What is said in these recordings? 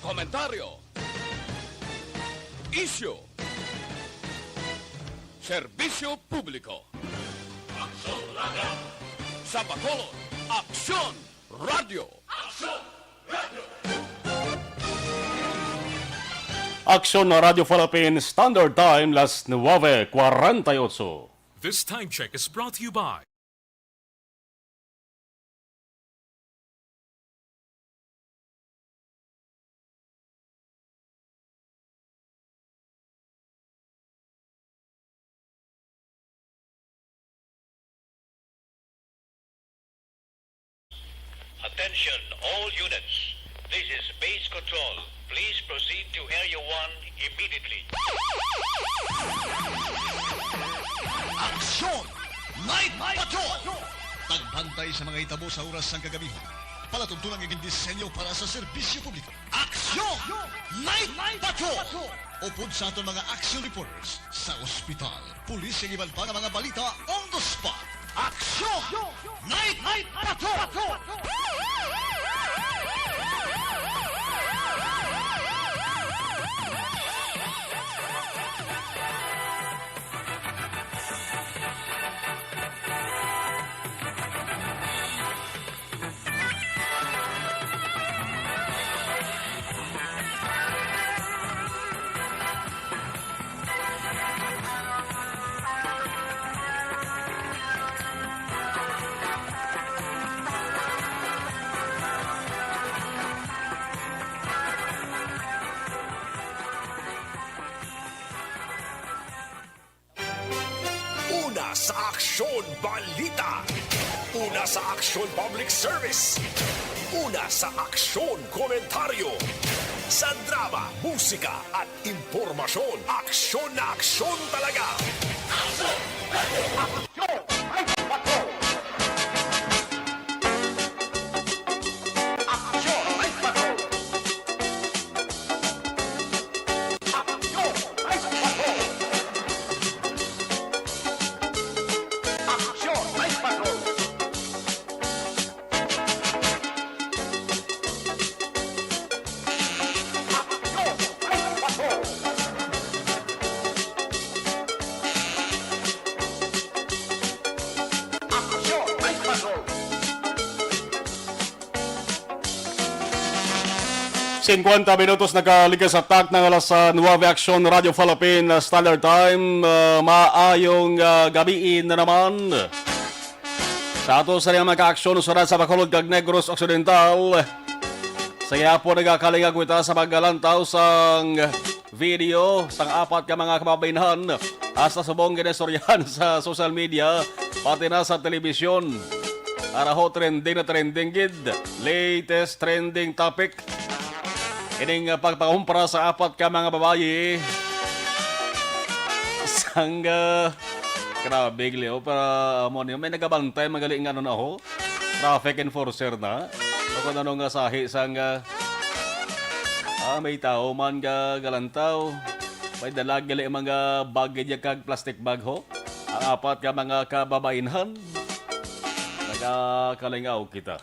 komentaryo, isyu, serbisyo publiko. Aksyon Radio! Sa Bacolod, Aksyon Radio! Aksyon Radio! Aksyon na Radio Philippines Standard Time, las 9:48. This time check is brought to you by Attention all units. This is base control. Please proceed to Area 1 immediately. Aksyon! Night Patrol! Tagbantay sa mga itabo sa oras ng kagabihan. Palatuntunang iging disenyo para sa serbisyo publiko. Aksyon! Night Patrol! Upod sa aton mga action reporters sa ospital, pulis ang iban pa ng mga balita on the spot. Aksyon! Night Patrol! Una sa Aksyon Balita. Una sa Aksyon Public Service. Una sa Aksyon Komentaryo. Sa drama, musika at impormasyon. Aksyon na aksyon talaga. Aksyon! Aksyon! Cinquanta minutos nakalikas sa tak ng alas 9 Aksyon Radio Philippines Standard Time. Maayong gabiin na naman. Sa ato sa mga ka-aksyon usaran sa Bacolod kag Negros Occidental. Saya po nagakalinga kwita sa paggalantaw sang video sang apat ka mga kababainhan hasta subong ginesoryan sa social media pati na sa telebisyon. Araho trending na trending gid. Latest trending topic. Ining pagpakumpara sa apat ka mga babayi sang grabe gleo para mo niyo may nagabantay magaling ano na ho traffic enforcer na o kung ano nga sahi sang may tao man ga galantaw may dalag gali mga bagay kag plastic bag ho ang apat ka mga kababainhan nagakalingaw kita.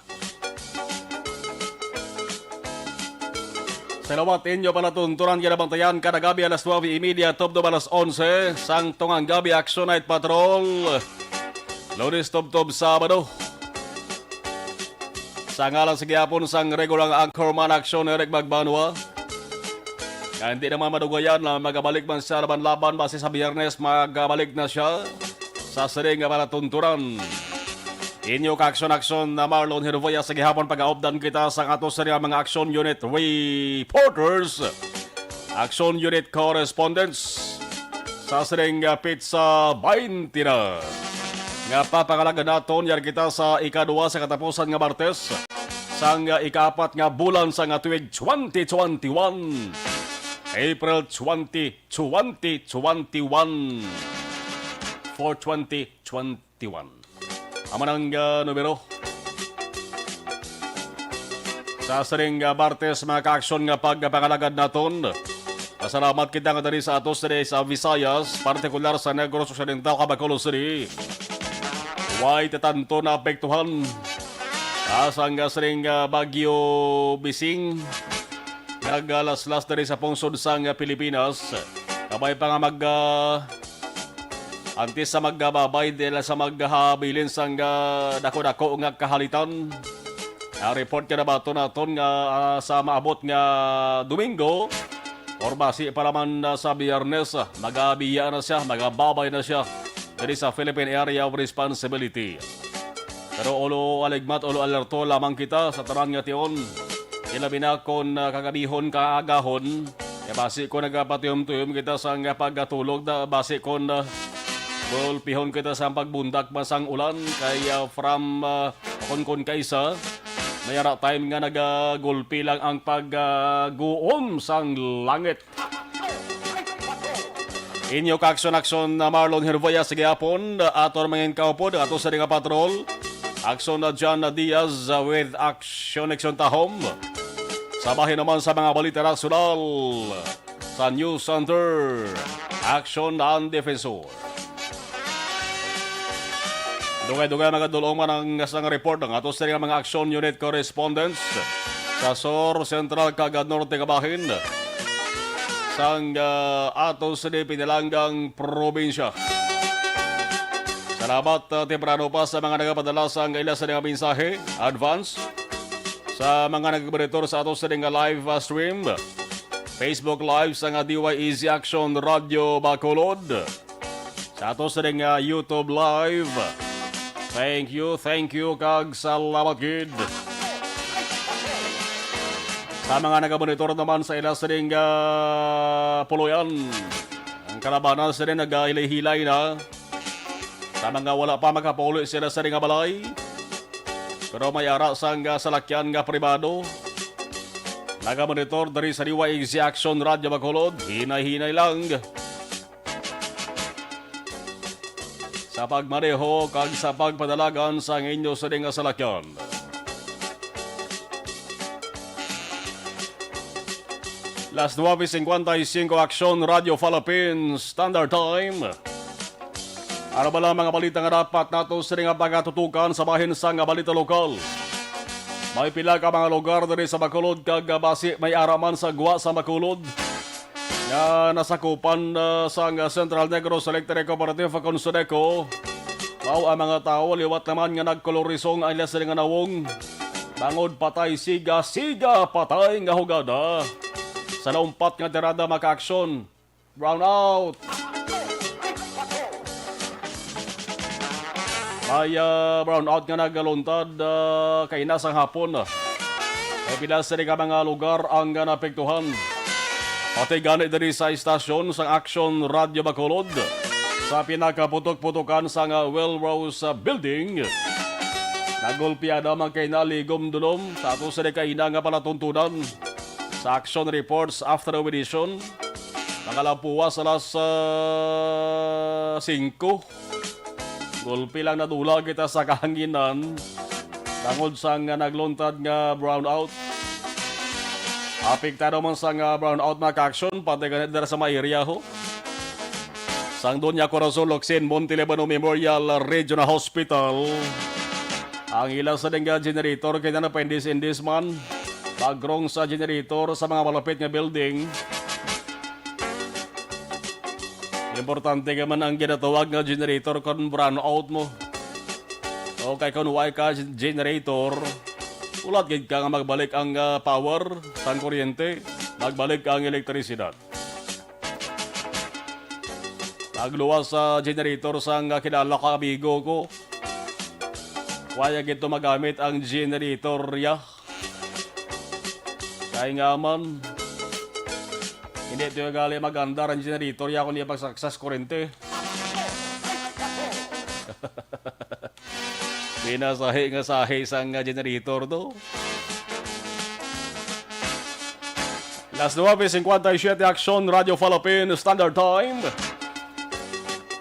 Salamat inyo palatunturan kinabantayan kada gabi alas 9:30 tubdob alas 11 sang tungang gabi Action Night Patrol. Lunes tubdob Sabado. Sa ngalan sa gihapon sang regulang anchorman Action Eric Magbanwa. Kaya hindi naman madugayan na magabalik man siya laban-laban base sa Biyernes magabalik na siya sa sering nga palatunturan. Inyo ka-aksyon-aksyon na Marlon Hervoya sa gihapon pag-aopdan kita sa ato sa mga action unit reporters, action unit correspondents sa sering pizza 20 na. Nga papangalaga naton yar kita sa ika-2 sa katapusan nga Martes sang ika-4 nga bulan sa nga tuig 2021 April 20, 2021 for 2021. Amanang numero sa sering Martes mga ka-aksyon nga pagpangalagad naton. Pasalamat kita nga dali sa atos dali sa Visayas, partikular sa Negros Occidental, Bacolod City. Huwag tatanto na apektuhan asang sering Bagyo Bising nagalaslas na rin sa pungsod sang Pilipinas. Kabay pa nga antes sa magbabay dahil sa maghabilin sang dako-dako nga kahalitan. Report ka na ba ito natin nga sa maabot nga Domingo or basi para man sa Biyernes, magabiya na siya, magababay na siya diri sa Philippine Area of Responsibility. Pero ulo aligmat, ulo alerto lamang kita sa tanan nga tion. Ilabi na kon kagabihon kaagahon, basi ko nagapatiyom-tuyom kita sa nga pagkatulog na basi kon pihon kita sa pagbundak masang ulan kaya from kon kaisa mayara time nga nagagulpi lang ang pagguom sang langit. Inyo kakson-akson na Marlon Hervoya sige hapon ator mangin kaupod ato sa nga patrol. Akson na John Diaz with Action Tahom. Sabahin naman sa mga balita nasyonal sa News Center. Action ang Defensor. Dugay-dugay mga dulong man ang sang report ng atos sa mga action unit correspondents sa Sor Central kagad Norte kabahin sang atos sa pinilanggang probinsya. Salamat temprano pa sa mga nagapadala sa ila sa mga mensahe, advance, sa mga nagmonitor sa atos sa live stream, Facebook Live sa nga DYEZ Action Radio Bacolod, sa atos sa YouTube Live. Thank you, kag salamat gid. Sa mga nagamonitor naman sa ila sa puluyan, ang kalabanan sa rin nag-hilay na. Sa mga wala pa makapuloy sila sa ring balay. Pero may ara sang salakyan nga pribado. Nagamonitor dari sa DYEZ Action Radio Bacolod, hinay-hinay lang. Sa pagmaneho kag sa pagpadalagan sa inyo sa ring salakyan. Las 9:55 Action Radio Philippines Standard Time. Ano ba lang mga balita nga dapat nato sa ring pagatutukan sa bahin sa nga balita lokal. May pila ka mga lugar diri sa Bacolod kag basi may araman sa guwa sa Bacolod. Na nasakupan sa Central Negros Electric Cooperative Consudeco. Mao ang mga tao liwat naman nga nagkolorisong ang ila nga nawong. Bangod patay siga patay nga hugada. Sa naumpat nga tirada maka-aksyon. Brown out. May brown out nga nagaluntad kay nasang hapon. May pila sa mga lugar ang napektuhan. Pati ganit diri sa istasyon sa Action Radio Bacolod sa pinakaputok-putokan sa Welrose Building. Nagulpiada man kay naligom dulom sa ato sa kaina nga palatuntunan sa Action Reports after edition. Nakalapuwas alas 5. Gulpi lang nadula kita sa kahanginan. Tangod sa nga nagluntad nga brownout. Apektado man sa brownout na ka-action, pati ganit dara sa mga area ho. Sang Doña Corazon Locsin, Montelebano Memorial Regional Hospital. Ang ilang sa generator, kaya na pa-indis man. Pagrong sa generator sa mga malapit nga building. Importante ka man ang ginatawag nga generator kung brownout mo. O kay kung why ka generator, ulat gid ka nga magbalik ang power sa kuryente, magbalik ang elektrisidad. Nagluwas sa generator sa kilala ka amigo ko. Waya gid to magamit ang generator ya. Kaya nga man, hindi ito yung gali magandar ang generator ya kung niya pagsaksas kuryente. Pinasahi nga sahi sang generator do. Las 9:57 Action Radio Philippines Standard Time.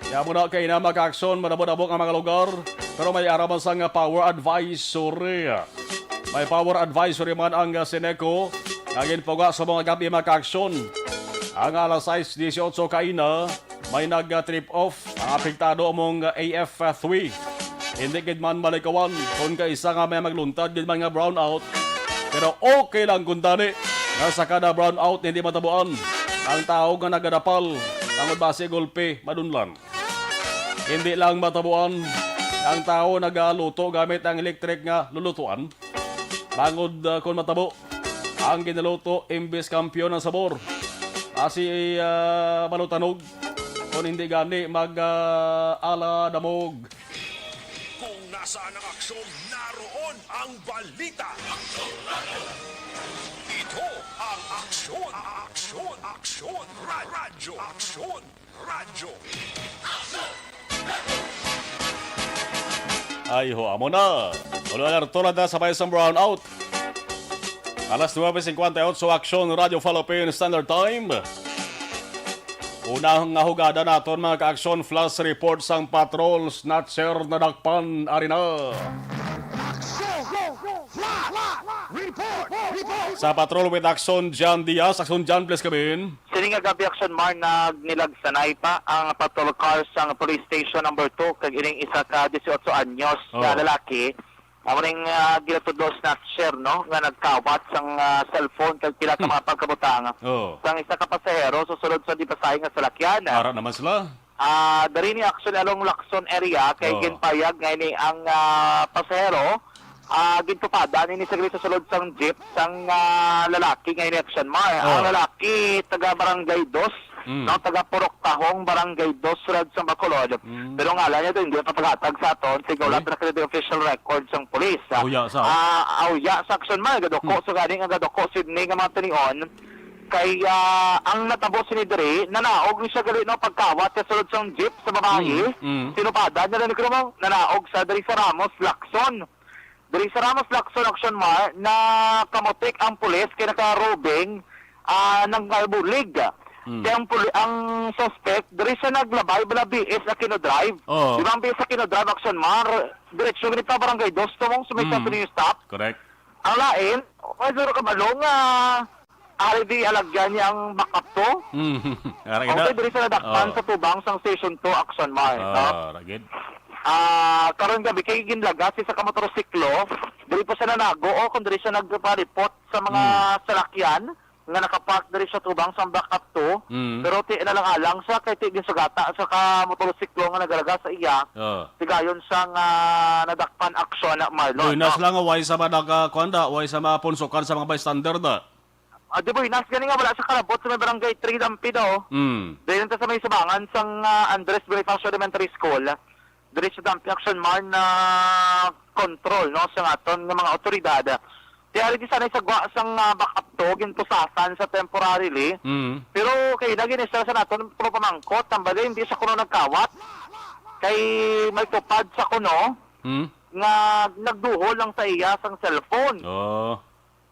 Kaya muna kayo na mag-action, manabot-abot ang mga lugar. Pero may araman sang power advisory. May power advisory man ang Sineco. Naging paga sa mga gabi mag-action. Ang alas 6:18 kaina, may nag-trip off. Ang apektado among AF3. Hindi gid man malikawan kung kaisa nga may magluntad gid man nga brownout. Pero okay lang kung dani nga sa kada brownout hindi matabuan ang tao nga nagadapal tangod base gulpe madunlan. Hindi lang matabuan ang tao nagaluto gamit ang electric nga lulutuan. Bangod kung matabo ang ginaluto imbes kampyon ng sabor. Kasi malutanog kung hindi gani mag-ala damog. Kung nasaan ang aksyon, naroon ang balita. Ito ang aksyon, radyo, radyo. Ay ho, amo na. Ulo alerto na sabay sa brownout. Alas 9:58 sa Aksyon Radio Philippine Standard Time. Unang nga hugada naton mga ka-aksyon flash report sang patrol snatcher na dakpan arena. Sa patrol with Aksyon John Diaz, Aksyon John, please kabin. Sini nga gabi Action Mar nagnilag-sanay pa ang patrol cars sa police station number 2 kag ining isa ka 18 anyos na lalaki. Amo ning ginatudos na share no nga nagkawat sang cellphone kag pila ka mga pagkabutang. Sang isa ka pasahero susulod sa di pasay nga salakyan. Para naman sila. Dari ni action along Lacson area kay ginpayag nga ini ang pasahero gintupada ni sa sulod sang jeep sang lalaki nga ini Action Mar. Ang lalaki taga Barangay 2 no, taga Purok Tahong, Barangay 2, Surad sa Bacolod. Pero ang ala niya doon, hindi pa paghatag sa aton. Sigaw lang na yung official record ng polis. Auya sa? Auya sa Action Mar. Gadoko. So galing ang gadoko, Sydney nga mga tanion. Kay ang natabo si ni Dere, nanaog ni siya gali no, pagkawat sa sulod sa jeep sa babae. Sinupada niya rin mo, nanaog sa Dere sa Ramos, Lacson. Dere sa Ramos, Lacson, Action Mar, na kamotik ang pulis kay naka-robing ng bulig. Kaya ang suspect, diri siya naglabay, bala BS na kinodrive. Di ba ang BS na kinodrive, Action Mar, diretsyo ganito Barangay 2, tumong sumisya sa stop. Correct. Ang lain, may zero kabalong, ari di alagyan niya ang backup to. Okay, diri siya nadakpan sa tubang sang Station 2, Action Mar. Ragid. Karon gabi kay ginlaga si sa kamotorsiklo, diri po siya nanago o kung diri siya nagpa-report sa mga salakyan nga nakapark diri sa tubang sa backup to. Pero ti na lang alang sa kay ti gisugata sa kamotorsiklo nga nagalaga sa iya. Tigayon sang nadakpan aksyon na Marlon. Uy, nas lang way sa mga kuanda, way sa mga punsukan sa mga bystander da. Di ba, nas gani nga wala sa karabot sa may barangay 3 Dampi daw. Dahil sa may subangan sang Andres Bonifacio Elementary School. Diri sa Dampi Action Mar na control no sa aton nga mga otoridad. Tiyari di sanay sa gwa sang backup to gintusasan sa temporarily. Pero kay naging isa sa naton pro pamangkot tambali hindi sa kuno nagkawat. Kay may tupad sa kuno nga nagduhol lang sa iya sang cellphone.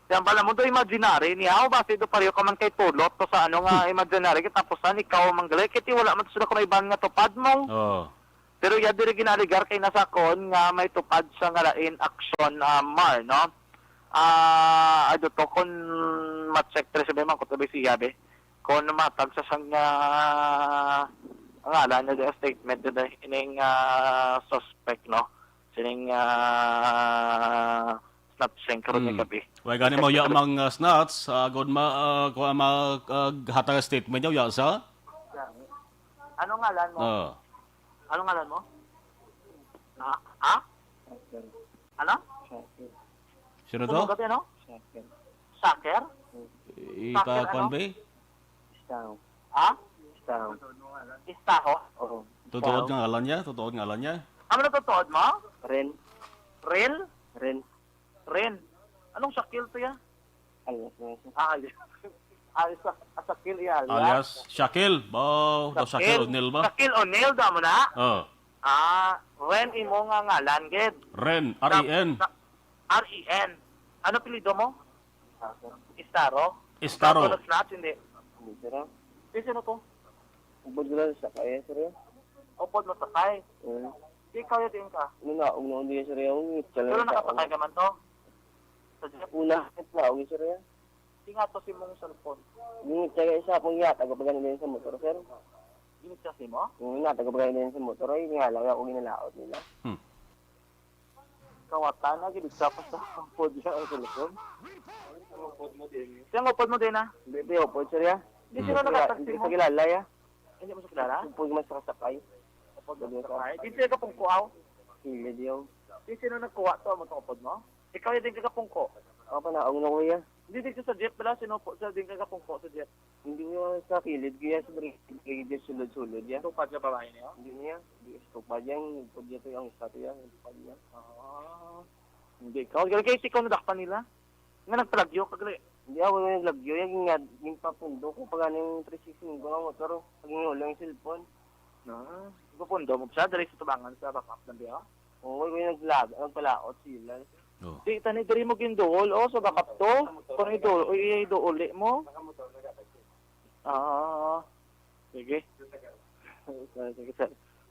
Kaya pala mo do imaginary niya, base do pareho ka man kay tulot to sa ano nga imaginary kitapusan ikaw manggalay kiti wala man sila kuno iban nga tupad mo. Pero ya diri ginaligar kay nasakon nga may tupad sa ngalain action Mar no. Ado to kung ma-check tres ba man ko tabi siya be. Kung matag sa sang ang ala niya statement do ining suspect no. Sining snatching karon ni gabi. Way gani mo ya mang snats god ko hatag statement niya ya sa. Ano ngalan mo? Ano ngalan mo? Ha? Ano? Sino to? Gabi ano? Saker? Ipakwan ba? Ha? Istaho? Tutuod nga ngalan niya? Tutuod nga ngalan niya? Ano na tutuod mo? Ren. Ren? Ren. Ren. Anong Shakil to ya? Alias. Alias. Shakil ya. Alias Shakil. Bao. Shakil O'Neal ba? Shakil O'Neal daw mo na? Ren imo nga ngalan gid. Ren, R-E-N. R-E-N. Ano pilido mo? Istaro. Istaro. Tapos snatch, hindi. Hindi sira. Sino to? Ubod gila sa kaya sir. Upod mo sakay. Ikaw yun ka. Una hindi sir yung Pero nakapatay ka man to? Sa jeep? Una na ugi sir. Tinga to si mong cellphone. Yung tsaka isa pong yata kapag ganun sa motor sir. Yung si mo? Yung nga taga ganun sa motor ay nga lang ako ginalaot nila. Kawatan na, gilid sa pa sa podya ang cellphone. Siyang upod mo din ah. Hindi, upod sir ya. Di sino nakataksi Hindi mo? sa kilala ya. Hindi mo sa kilala? Upod man sa kasakay. Upod mo sa kilala. Di sino ka pungkuaw? Hilid yaw. Di sino nagkuha to mo itong upod mo? Ikaw yung din kagapungko. Ako pa naong na kuya. Hindi din siya sa jeep pala, sinupo siya din kagapungko sa jeep. Hindi ko sa kilid kaya sa brigade sulod-sulod ya. Tupad siya babae niyo? Hindi niya. Hindi stupad yan. Upod niya to yung isa to yan. Upod niya. Hindi ikaw. Kaya ikaw nadakpan nila. Nga nagpalagyo kagali. Hindi ako yung lagyo. Yung papundo ko pag yung 365 nga motor. Pag yung ulang cellphone. Pupundo mo siya, dali sa tubangan sa backup ng biya. Oo, yung nagpalaot sila. Di, tani, dali mo gindool. O, sa backup to. Kung idooli mo. Sige. Sige, sir.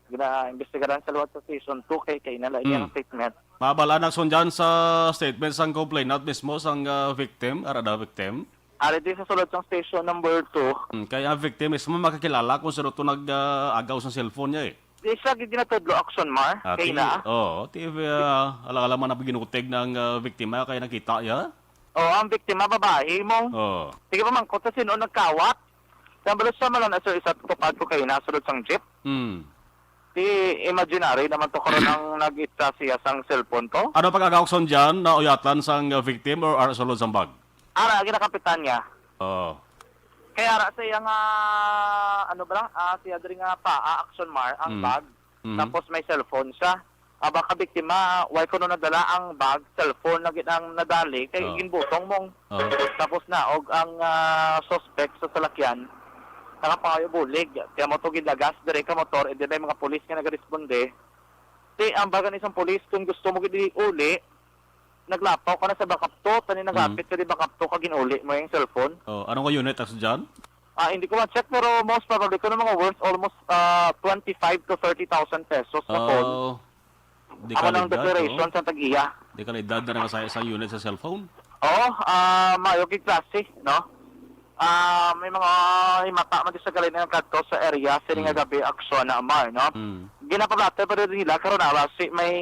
Gina-investigaran sa luwat sa station 2 kay nalagay ang statement. Mabala na son dyan sa statement sang complainant mismo sang victim, arada victim. Ari din sa sulod ng station number 2. Kaya ang victim mismo makakilala kung sino ito nag-agaw sa cellphone niya eh. Di siya ginatudlo action mar. Kay na. Alala man na ginutig ng biktima kaya nakita ya. Ang biktima babae mo. Sige pa man, kung sa sino nagkawat. Sambalot sa malan na sir, isa tupad ko kayo nasulod sang jeep. Di imaginary naman to karon ang nag-itsa siya sang cellphone to. Ano pag-agaw son dyan na uyatan sang victim or sulod sang bag? Ara, ginakapitan niya. Kaya ara siya nga, ano ba lang, siya diri nga action mar, ang bag. Tapos may cellphone siya. Baka biktima, why ko no nadala ang bag, cellphone na ginang nadali, kay ginbutong mong. Tapos na, og ang suspect sa salakyan, nakapangayo bulig. Kaya mo ito gilagas, dire ka motor, e may mga polis nga nag-responde. Ang bagan isang polis, kung gusto mo gini uli, naglapaw ka na sa backup to, tani nagapit ka di backup to, kagin-uli mo yung cellphone. Anong unit as dyan? Hindi ko ma-check, pero most probably ko na mga worth almost 25 to 30,000 pesos na phone. Ako ng declaration sa tag-iya. Di kalidad na nga sa unit sa cellphone? Oo, mayogig klase, no? May mga himata man di sa galin ng kadto sa area, sini nga gabi aksyon na amar, no? Ginapablatay pa rin nila, karon may,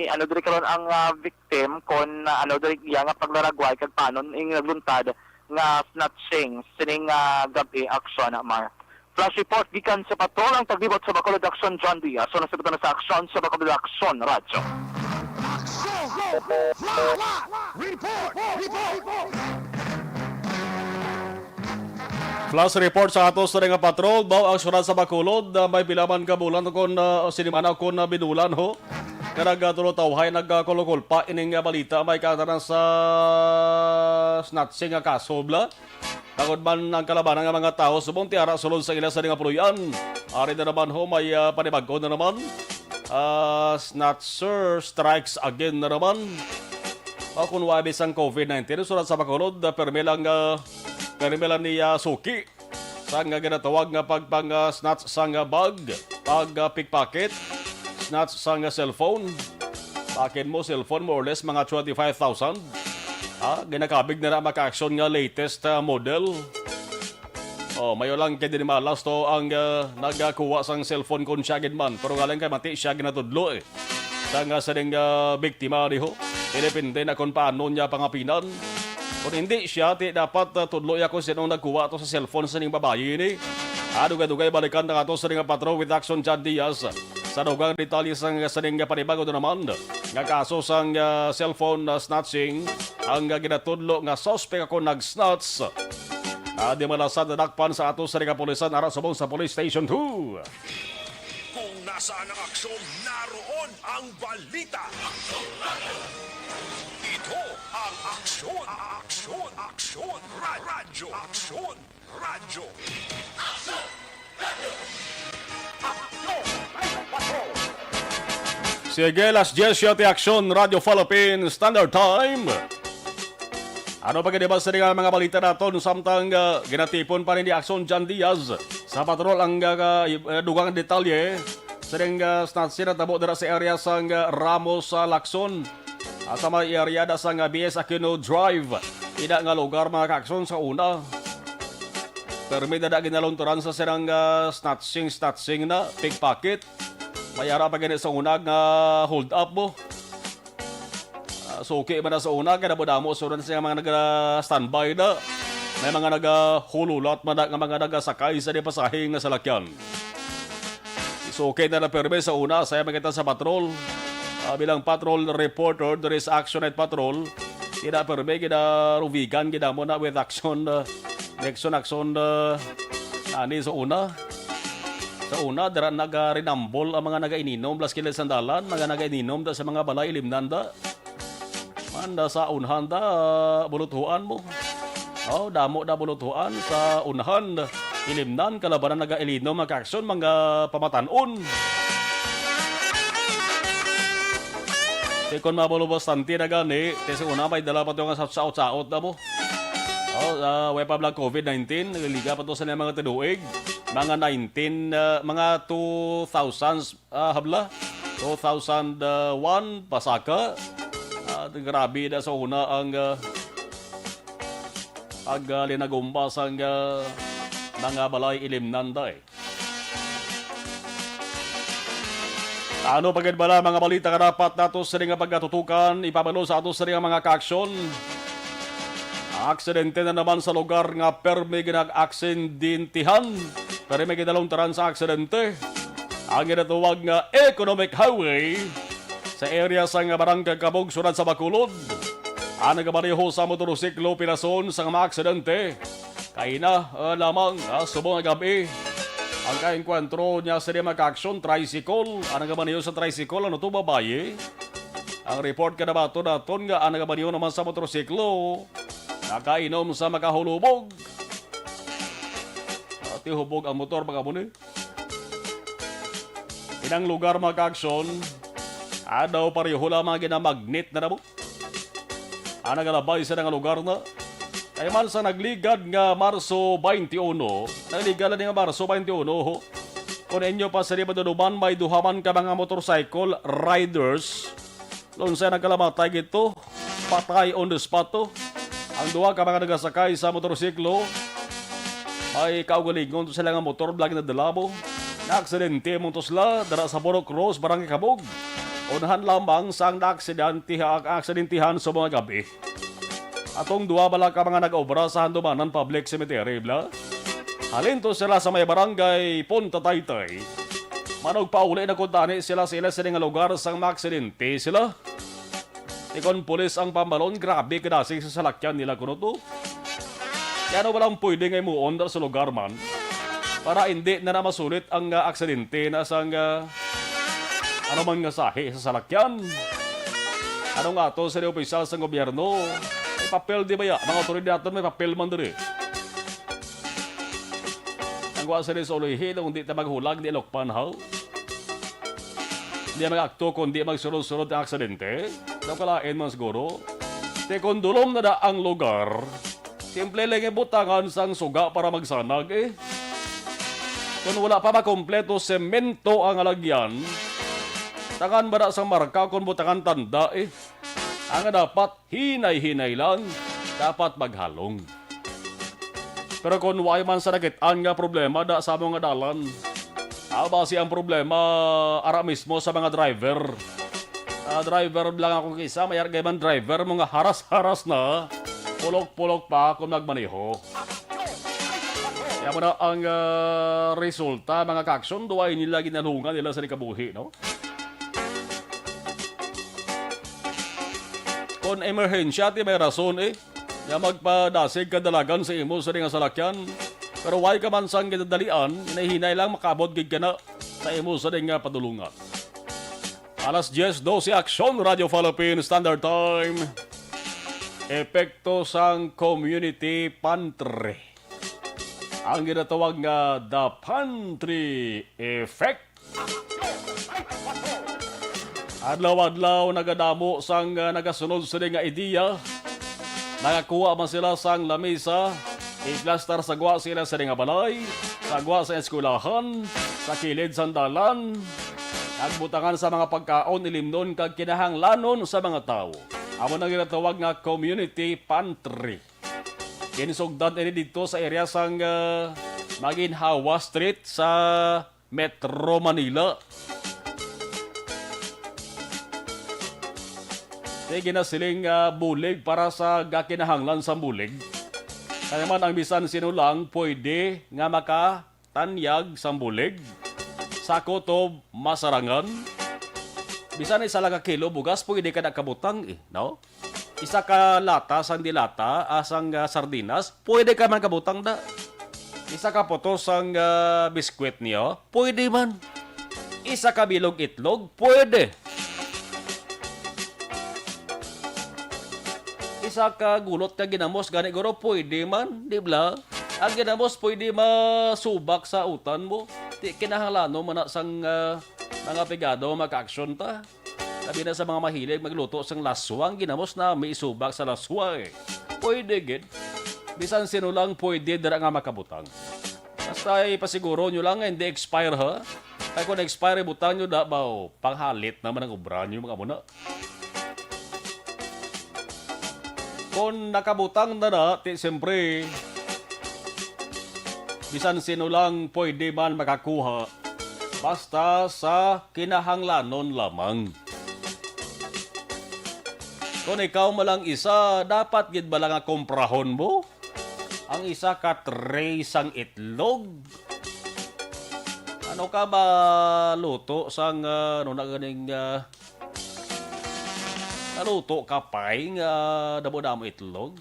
diri karon ang victim, kon, diri iya nga paglaragway, kag panon, yung nagluntad, nga snatching, sini nga gabi aksyon na amar. Flash report, gikan sa patrol ang taglibot sa Bacolod Action John Diaz. So, nasabitan na sa aksyon sa Bacolod Action Radyo. Flash report sa atos sa nga patrol, baw ang syudad sa Bacolod, may bilaman ka bulan kung sinimana kung binulan ho. Karagatulo tawhay nagkakulukul pa ining balita may katanan sa snatching nga kasobla. Tagod man ang kalabanan ng mga tao subong tiara sulod sa ila sa nga puluyan. Ari na naman ho may panibagko na naman. Snatcher strikes again na naman. Kung wabis ang COVID-19, sulat sa Bacolod, permilang ni Suki. Sa nga ginatawag nga pagpang-snatch sa nga bag, pag-pickpocket, snatch sa nga cellphone. Pakin mo, cellphone, more or less, mga 25,000. Ginakabig na maka-action nga latest model. Mayo lang kaya din malas to ang nagkuha sang cellphone kon siya man. Pero nga lang kay mati siya ginatudlo eh. Sa nga sa biktima niho. Depende na kung paano niya pangapinan. Kung hindi siya, dapat tudlo ya kung sinong nagkuha to sa cellphone sa ning babae ni. Dugay-dugay balikan na ato sa ning patrol with Action John Diaz. Sa dugang detalye sa ning panibago na naman. Nga kaso sang cellphone snatching, ang ginatudlo nga suspect ako nag-snatch. Di malasad na dakpan sa ato sa ning kapulisan ara subong sa Police Station 2. Kung nasaan ang aksyon, naroon ang balita. Ito ang aksyon, radyo. Sige, las 10 Action Radio Philippines Standard Time. Ano pa ba sa mga balita natin samtang ginatipon pa rin ni Action John Diaz sa patrol ang dugang detalye sa snatch na tabo dira sa area sang Ramos sa Lacson at sa may area da sang BS Aquino Drive. Ida nga lugar mga ka-action sa una. Permida da ginalunturan sa sirang snatching na pickpocket. Mayara pa ganit sa unag nga hold up mo. Suki man na sa una, kaya nabudamo so rin siya mga nag-standby na. May mga nag-hululat man nga mga nag-sakay sa di pasahing na salakyan. Suki na perme sa una, saya makita sa patrol. Bilang patrol reporter, there is Action Night Patrol. Kina perme, kina rubigan, kina mo na with action, ani sa una. Sa una, dara nag-rinambol ang mga naga-ininom, plus kilid sandalan, mga naga-ininom da sa mga balay ilimnanda. Manda sa unhan da, bulutuan mo. Damo da bulutuan sa unhan, ilimnan, kalabanan naga-ilinom, mag-aksyon, mga pamatanon. Kung mabulubos tanti na gani, kasi una may dala pa ito nga saot-saot na mo. Way pa blang COVID-19, nagaliga pa ito sa mga tinuig. Mga 2000s, habla. 2001, pasaka. Grabe na sa una ang linagumpas ang mga balay ilimnanda eh. Ano pagid bala mga balita ka dapat nato sa nga pagkatutukan, ipabalo sa ato sa nga mga kaaksyon. Aksidente na naman sa lugar nga perme ginag-aksidentihan. Pero may kinalungtaran sa aksidente. Ang ginatuwag nga economic highway sa area sa nga barangay Kabog, sunod sa Bacolod. Ang nagabariho sa motorsiklo pinason sa mga aksidente. Kaina lamang subong gabi. Ang kainkwentro niya sa mga kaaksyon, tricycle. Ang nagabariho sa tricycle, ano ito babae? Ang report ka na ba ito naton nga ang nagabariho naman sa motorsiklo. Nakainom sa makahulubog. At ihubog ang motor mga muni. Inang lugar mga kaaksyon, adaw pareho lamang ginamagnet na namo. Ang nagalabay sa nga lugar na. Ay man sa nagligad nga Marso 21, nagligalan nga Marso 21, ho. Kung inyo pa sa Ribaduduman, may duhaman ka mga motorcycle riders. Loon sa nagkalamatay gito, patay on the spot to. Ang duha ka mga nagasakay sa motorsiklo, ay kaugalingon sila nga motor, blag na dalabo. Na-aksidente mo to sila, dara sa Borok Cross, Barangay Kabog. Unahan lamang sa ang aksidentihan sa mga gabi. Atong duwa bala ka mga nag-obra sa Handumanan Public Cemetery, bla? Halinto sila sa may barangay Punta Taytay. Manog pauli na kuntani sila sa nga lugar sang maaksidente sila. Ikon pulis ang pambalon, grabe kadasig sa salakyan nila kuno to. Kaya no walang pwede ngay muon sa lugar man. Para hindi na masulit ang aksidente na sang ano man nga sahi sa salakyan. Ano nga to sa opisyal sa gobyerno? May papel di ba ya? Mga otoridad may papel man diri. Ang wa sa resoluhi kung di ta maghulag di lokpan haw. Di mag-akto kung di magsunod-sunod ang aksidente. Daw kalain man siguro. Te kung dulom na da ang lugar, simple lang butangan sang suga para magsanag eh. Kung wala pa makompleto semento ang alagyan, tangan ba da sang marka kung butangan tanda eh. Ang dapat hinay-hinay lang, dapat maghalong. Pero kung way man sa nakitaan nga problema da sa mga dalan, basi ang problema ara mismo sa mga driver. Driver lang ako kisa, mayar kay man driver, mga haras-haras na, pulok-pulok pa kung nagmaneho. Kaya mo na ang resulta, mga kaksyon, duway nila ginalungan nila sa nikabuhi, no? Kung emerhensya, ti may rason eh. Ya magpadasig kadalagan sa imo sa nga salakyan. Pero why ka man sang ginadalian, inahinay lang makabot gig ka na sa imo sa nga padulungan. Alas 10:12 Aksyon, Radio Philippine Standard Time. Epekto sang community pantry. Ang ginatawag nga The Pantry Effect. Adlaw-adlaw nagadamo sang nagasunod sa nga ideya. Nakakuha man sila sang lamesa. I-plaster sa gwa sila sa nga balay. Sa gwa sa eskulahan. Sa kilid sandalan. Nagbutangan sa mga pagkaon ilimnon kag kinahanglanon sa mga tao. Amo na ginatawag nga community pantry. Kinsugdan ini dito sa area sang Maginhawa Street sa Metro Manila. Sige na siling bulig para sa gakinahanglan sa bulig. Kaya man ang bisan sino lang pwede nga makatanyag sa bulig. Sako to masarangan. Bisan isa lang ka kilo bugas pwede ka nakabutang no? Isa ka lata sang dilata asang sardinas pwede ka man kabutang da. Isa ka putos sang biskwit niyo pwede man. Isa ka bilog itlog pwede. Isa ka gulot ka ginamos gani guro pwede man, di ba? Ang ginamos pwede masubak sa utan mo. Di kinahanglan man sang mga pigado maka-action ta. Sabi na sa mga mahilig magluto sang laswang ginamos na may isubak sa laswa eh. Pwede gid. Bisan sino lang pwede dira nga makabutang. Basta ipasiguro nyo lang hindi expire ha. Kaya kung expire butang nyo da ba panghalit naman ang ubran nyo mga muna. Kung nakabutang na siyempre, bisan sino lang pwede man makakuha, basta sa kinahanglanon lamang. Kung ikaw malang isa, dapat gid ba lang komprahon mo? Ang isa ka tray sang itlog. Ano ka ba luto sang ano na ganing naluto ka pay nga damo-damo itlog?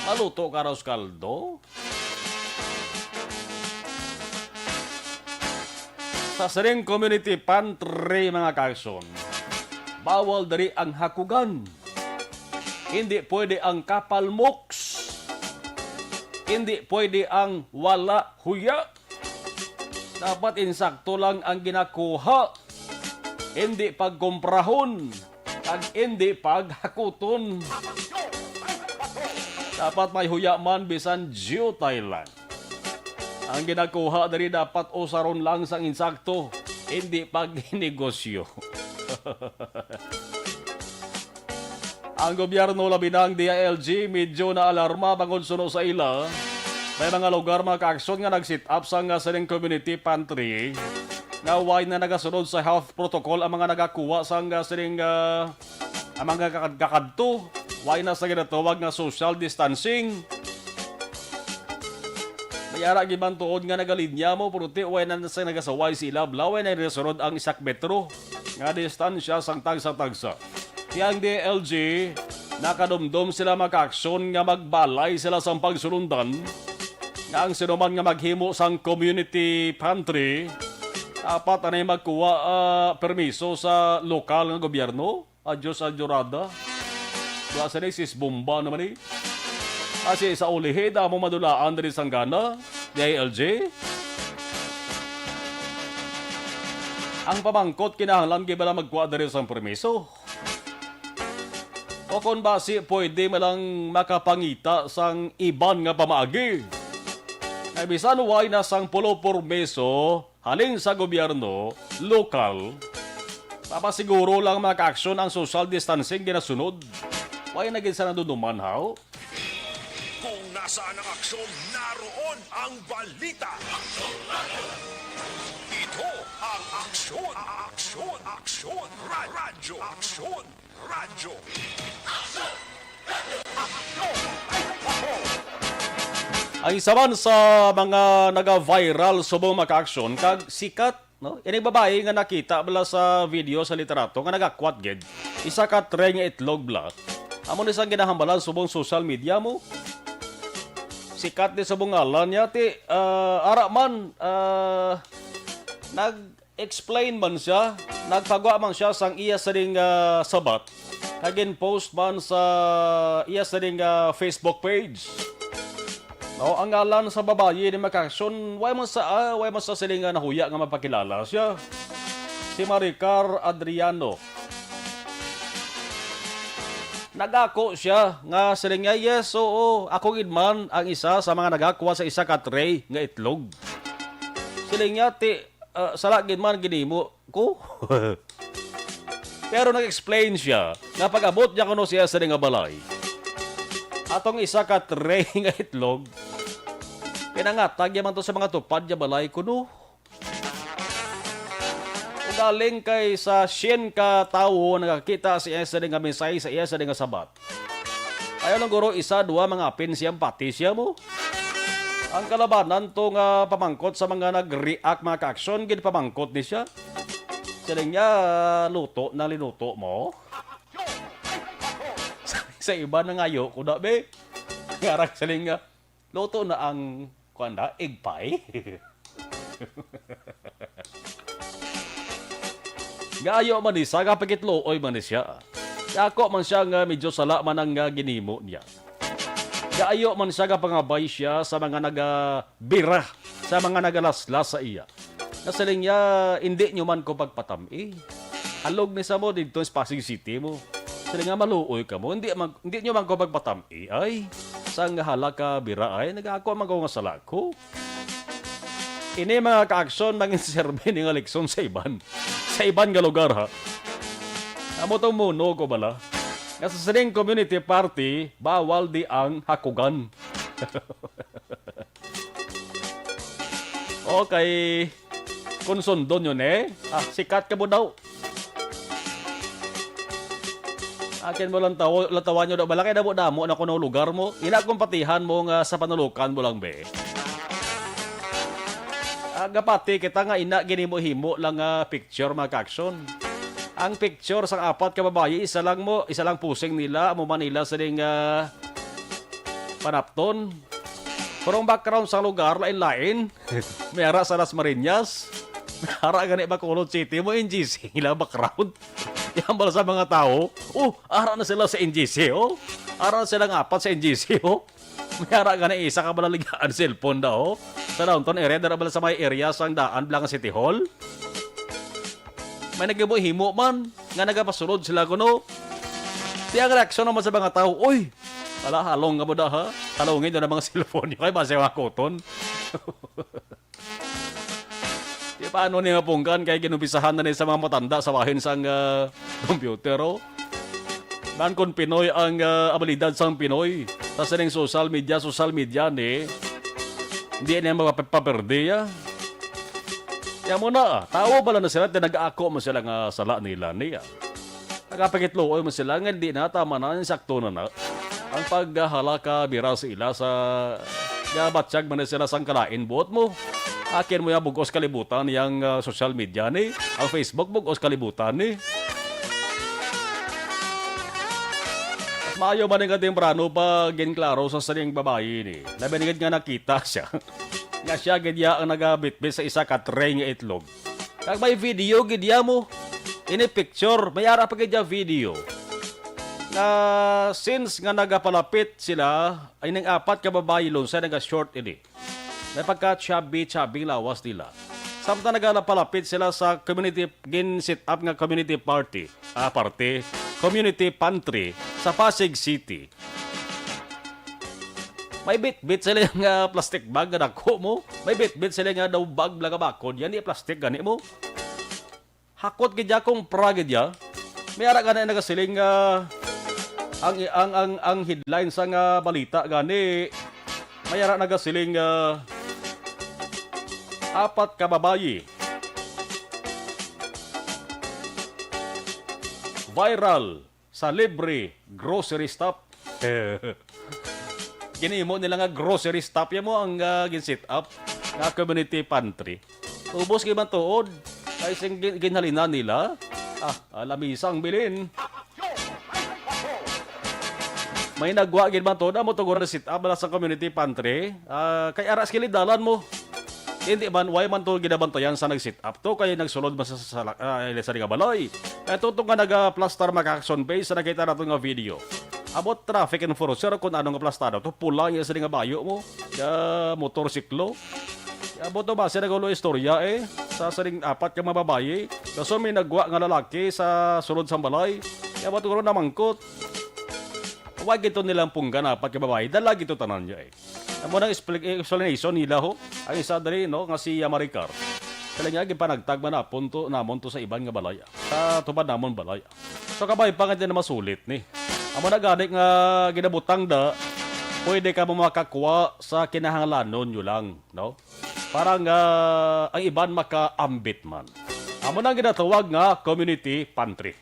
Maluto ka raw kaldo? Sa siring community pantry mga kakson, bawal dari ang hakugan. Hindi pwede ang kapalmoks. Hindi pwede ang wala huya. Dapat insakto lang ang ginakuha. Hindi pagkomprahon. At hindi paghakuton. Dapat may huya man bisan Geo Thailand. Ang ginakuha dari dapat usaron lang sang insakto, hindi pagnegosyo. Ang gobyerno labi ng DILG medyo na alarma bangod suno sa ila. May mga lugar mga kaaksyon nga nag-sit up sa nga sining community pantry. Naway na nagasunod sa health protocol ang mga nagakuha sa sining ang mga kakadto. Way na sa ginatawag nga social distancing. Mayara giman tuod nga nagalinya mo puruti way na sa nagasaway sila blaway na resunod ang 1 metro nga distansya sang tagsa-tagsa. Kaya ang DLG nakadumdum sila maka-aksyon nga magbalay sila sa pagsulundan nga ang sinuman nga maghimo sang community pantry dapat anay magkuha permiso sa lokal nga gobyerno. Adyos adyurada. Klase ni sis bomba naman eh. Kasi sa ulihe, mo madulaan din sang gana. DILG. Ang pamangkot kinahanglan gibala magkuha din sang permiso. O kung basi pwede malang makapangita sang iban nga pamaagi. Ay bisan way na sang 10 pormeso halin sa gobyerno, lokal, papasiguro lang maka-aksyon ang social distancing ginasunod. Way naging sa naduduman, haw? Kung nasaan ang aksyon, naroon ang balita. Ito ang aksyon, aksyon, aksyon, radyo, aksyon, radyo. Ang isa man sa mga naga-viral subong maka-aksyon kag sikat, no? Ini babae nga nakita bala sa video sa literato nga nagakwat gid. Isa ka tray nga itlog bla. Amo ni sang ginahambalan subong social media mo. Sikat ni subong ngalan niya ti ara man nag-explain man siya, nagpagawa man siya sang iya sa ding sabat. Kagin post man sa iya sa ding Facebook page. No, ang ngalan sa babae ni maka-aksyon, way man sa siling nahuya nga mapakilala siya. Si Maricar Adriano. Nagako siya nga siling nga, yes, oo, ako gidman ang isa sa mga nagakuha sa isa ka tray nga itlog. Siling nga, sala gidman ginimo ko. Pero nag-explain siya nga pag-abot niya kuno siya sa nga balay. Atong isa ka tray nga itlog, pinangatag yaman to sa mga tupad ya balay kuno. galing kay sa 100 ka tawo nakakita sa iya sa nga mensahe sa iya sa nga sabat. Ayaw lang guro isa, dua mga apin siyang pati siya mo. Ang kalabanan to nga pamangkot sa mga nag-react mga ka-aksyon, gid pamangkot ni siya. Siling niya, luto na linuto mo. Sa iba na ngayo, kuda be. Ngarak siling nga, luto na ang, kuanda, egg pie. Gayo man isa, kapagit looy man siya. Ako man siya nga medyo sala man ang ginimo niya. Gayo man siya pangabay siya sa mga naga-bira, sa mga nagalaslas sa iya. Nasaling niya, hindi nyo man ko pagpatami. Alog ni sa mo dito sa Pasig City mo. Saling nga maluoy ka mo, hindi nyo man ko pagpatami. Ay, sang hala ka bira ay, nag-ako man ko nga sala ko. Ini mga ka-aksyon, mangin serbe ni nga leksyon sa iban. Sa iban nga lugar ha. Amo tong muno ko bala. Nga sa sining community party, bawal di ang hakugan. Okay. Kung sundon yun sikat ka mo daw. Akin mo lang latawan nyo daw. Balakay na mo damo na kuno lugar mo. Ina kong patihan mo nga sa panulukan mo lang be. Agapati kita nga ina gini mo himo lang picture mga ka-aksyon. Ang picture sa apat ka babae, isa lang pusing nila, mo Manila sa ding panapton. Pero ang background sa lugar, lain-lain. May ara sa Las Marinas. May ara gani Bacolod City mo, NGC. Ila background. Yan bala sa mga tao. Ara na sila sa NGC, Ara na sila ng apat sa NGC, May ara gani isa ka balaligaan cellphone daw, Sa downtown area, dara bala sa may area sang daan, Blanca City Hall. May naghibo-himo man, nga nagapasunod sila kuno. Di ang reaksyon naman sa mga tao, uy, wala, halong nga mo da ha. Halongin doon ang mga cellphone nyo, kay base mga koton. Di paano niya pungkan, kaya ginubisahan na niya sa mga matanda sa bahin sang computer, Man kung Pinoy ang abilidad sang Pinoy. Tapos rin social media ni, hindi niya mapaperde ya. Kaya muna, tao pala na sila, nag-aako mo sila nga sala nila niya. Nagapagitluoy mo sila, nga hindi na, tama na, sakto na. Ang paghalaka bira sa ila sa gabatsyag man na sila sang kalain buot mo. Akin mo yung bugos kalibutan yung social media ni. Ang Facebook bugos kalibutan ni. At maayo man nga temprano pa ginklaro sa saring babae ni. Nabinigid nga nakita siya. Nga siya gidya ang nagabitbit sa isa ka tray nga itlog. Kag may video gidya mo. Ini picture, may ara pa gidya video. Na since nga nagapalapit sila, ay nang apat ka babae lon sa naga-short ini. May pagka-chubby lawas nila. Samtang nagapalapit sila sa community, gin-sit up nga community community pantry sa Pasig City. May bit-bit sila nga plastic bag nga dako mo. May bit-bit sila nga daw bag blaga bakod. Yan yung plastic gani mo. Hakot gidya kong pragidya. May ara gani nagasiling ang headline sa nga balita gani. May ara nagasiling apat ka babayi. Viral sa libre grocery stop. Ginimo nila nga grocery stop yan mo ang gin-sit up nga community pantry. Ubos kay man tuod. Ay sing ginhalinan nila. Alamisang bilin. May nagwa gid man tuod mo tugor sit up sa community pantry. Kay aras kilid dalan mo. Hindi man why man to ginabantayan sa nag-sit up to kay nagsulod man sa nga balay. Tutong nga naga-plaster maka-action base sa nakita nato nga video. Abot traffic enforcer kung ano nga plastado to pula yung sa nga bayo mo motorsiklo. Abot to ba siya nagalo istorya sa saring apat ka mababayi. Kaso may nagwa nga lalaki sa sulod sa balay. Abot ko na mangkot. Wag ito nilang punggan apat ka babayi. Dala gito tanan niya Amo nang explanation nila ho. Ang isa dali nga si Maricar. Kaya nga gipanagtagman na punto namon to sa iban nga balaya. Sa tubad namon balaya. So kabay pa nga na masulit ni. Amo na gani nga ginabutang da, pwede ka makakuha sa kinahanglanon nyo lang, no? Parang ang iban maka-ambit man. Amo nang ginatawag nga community pantry.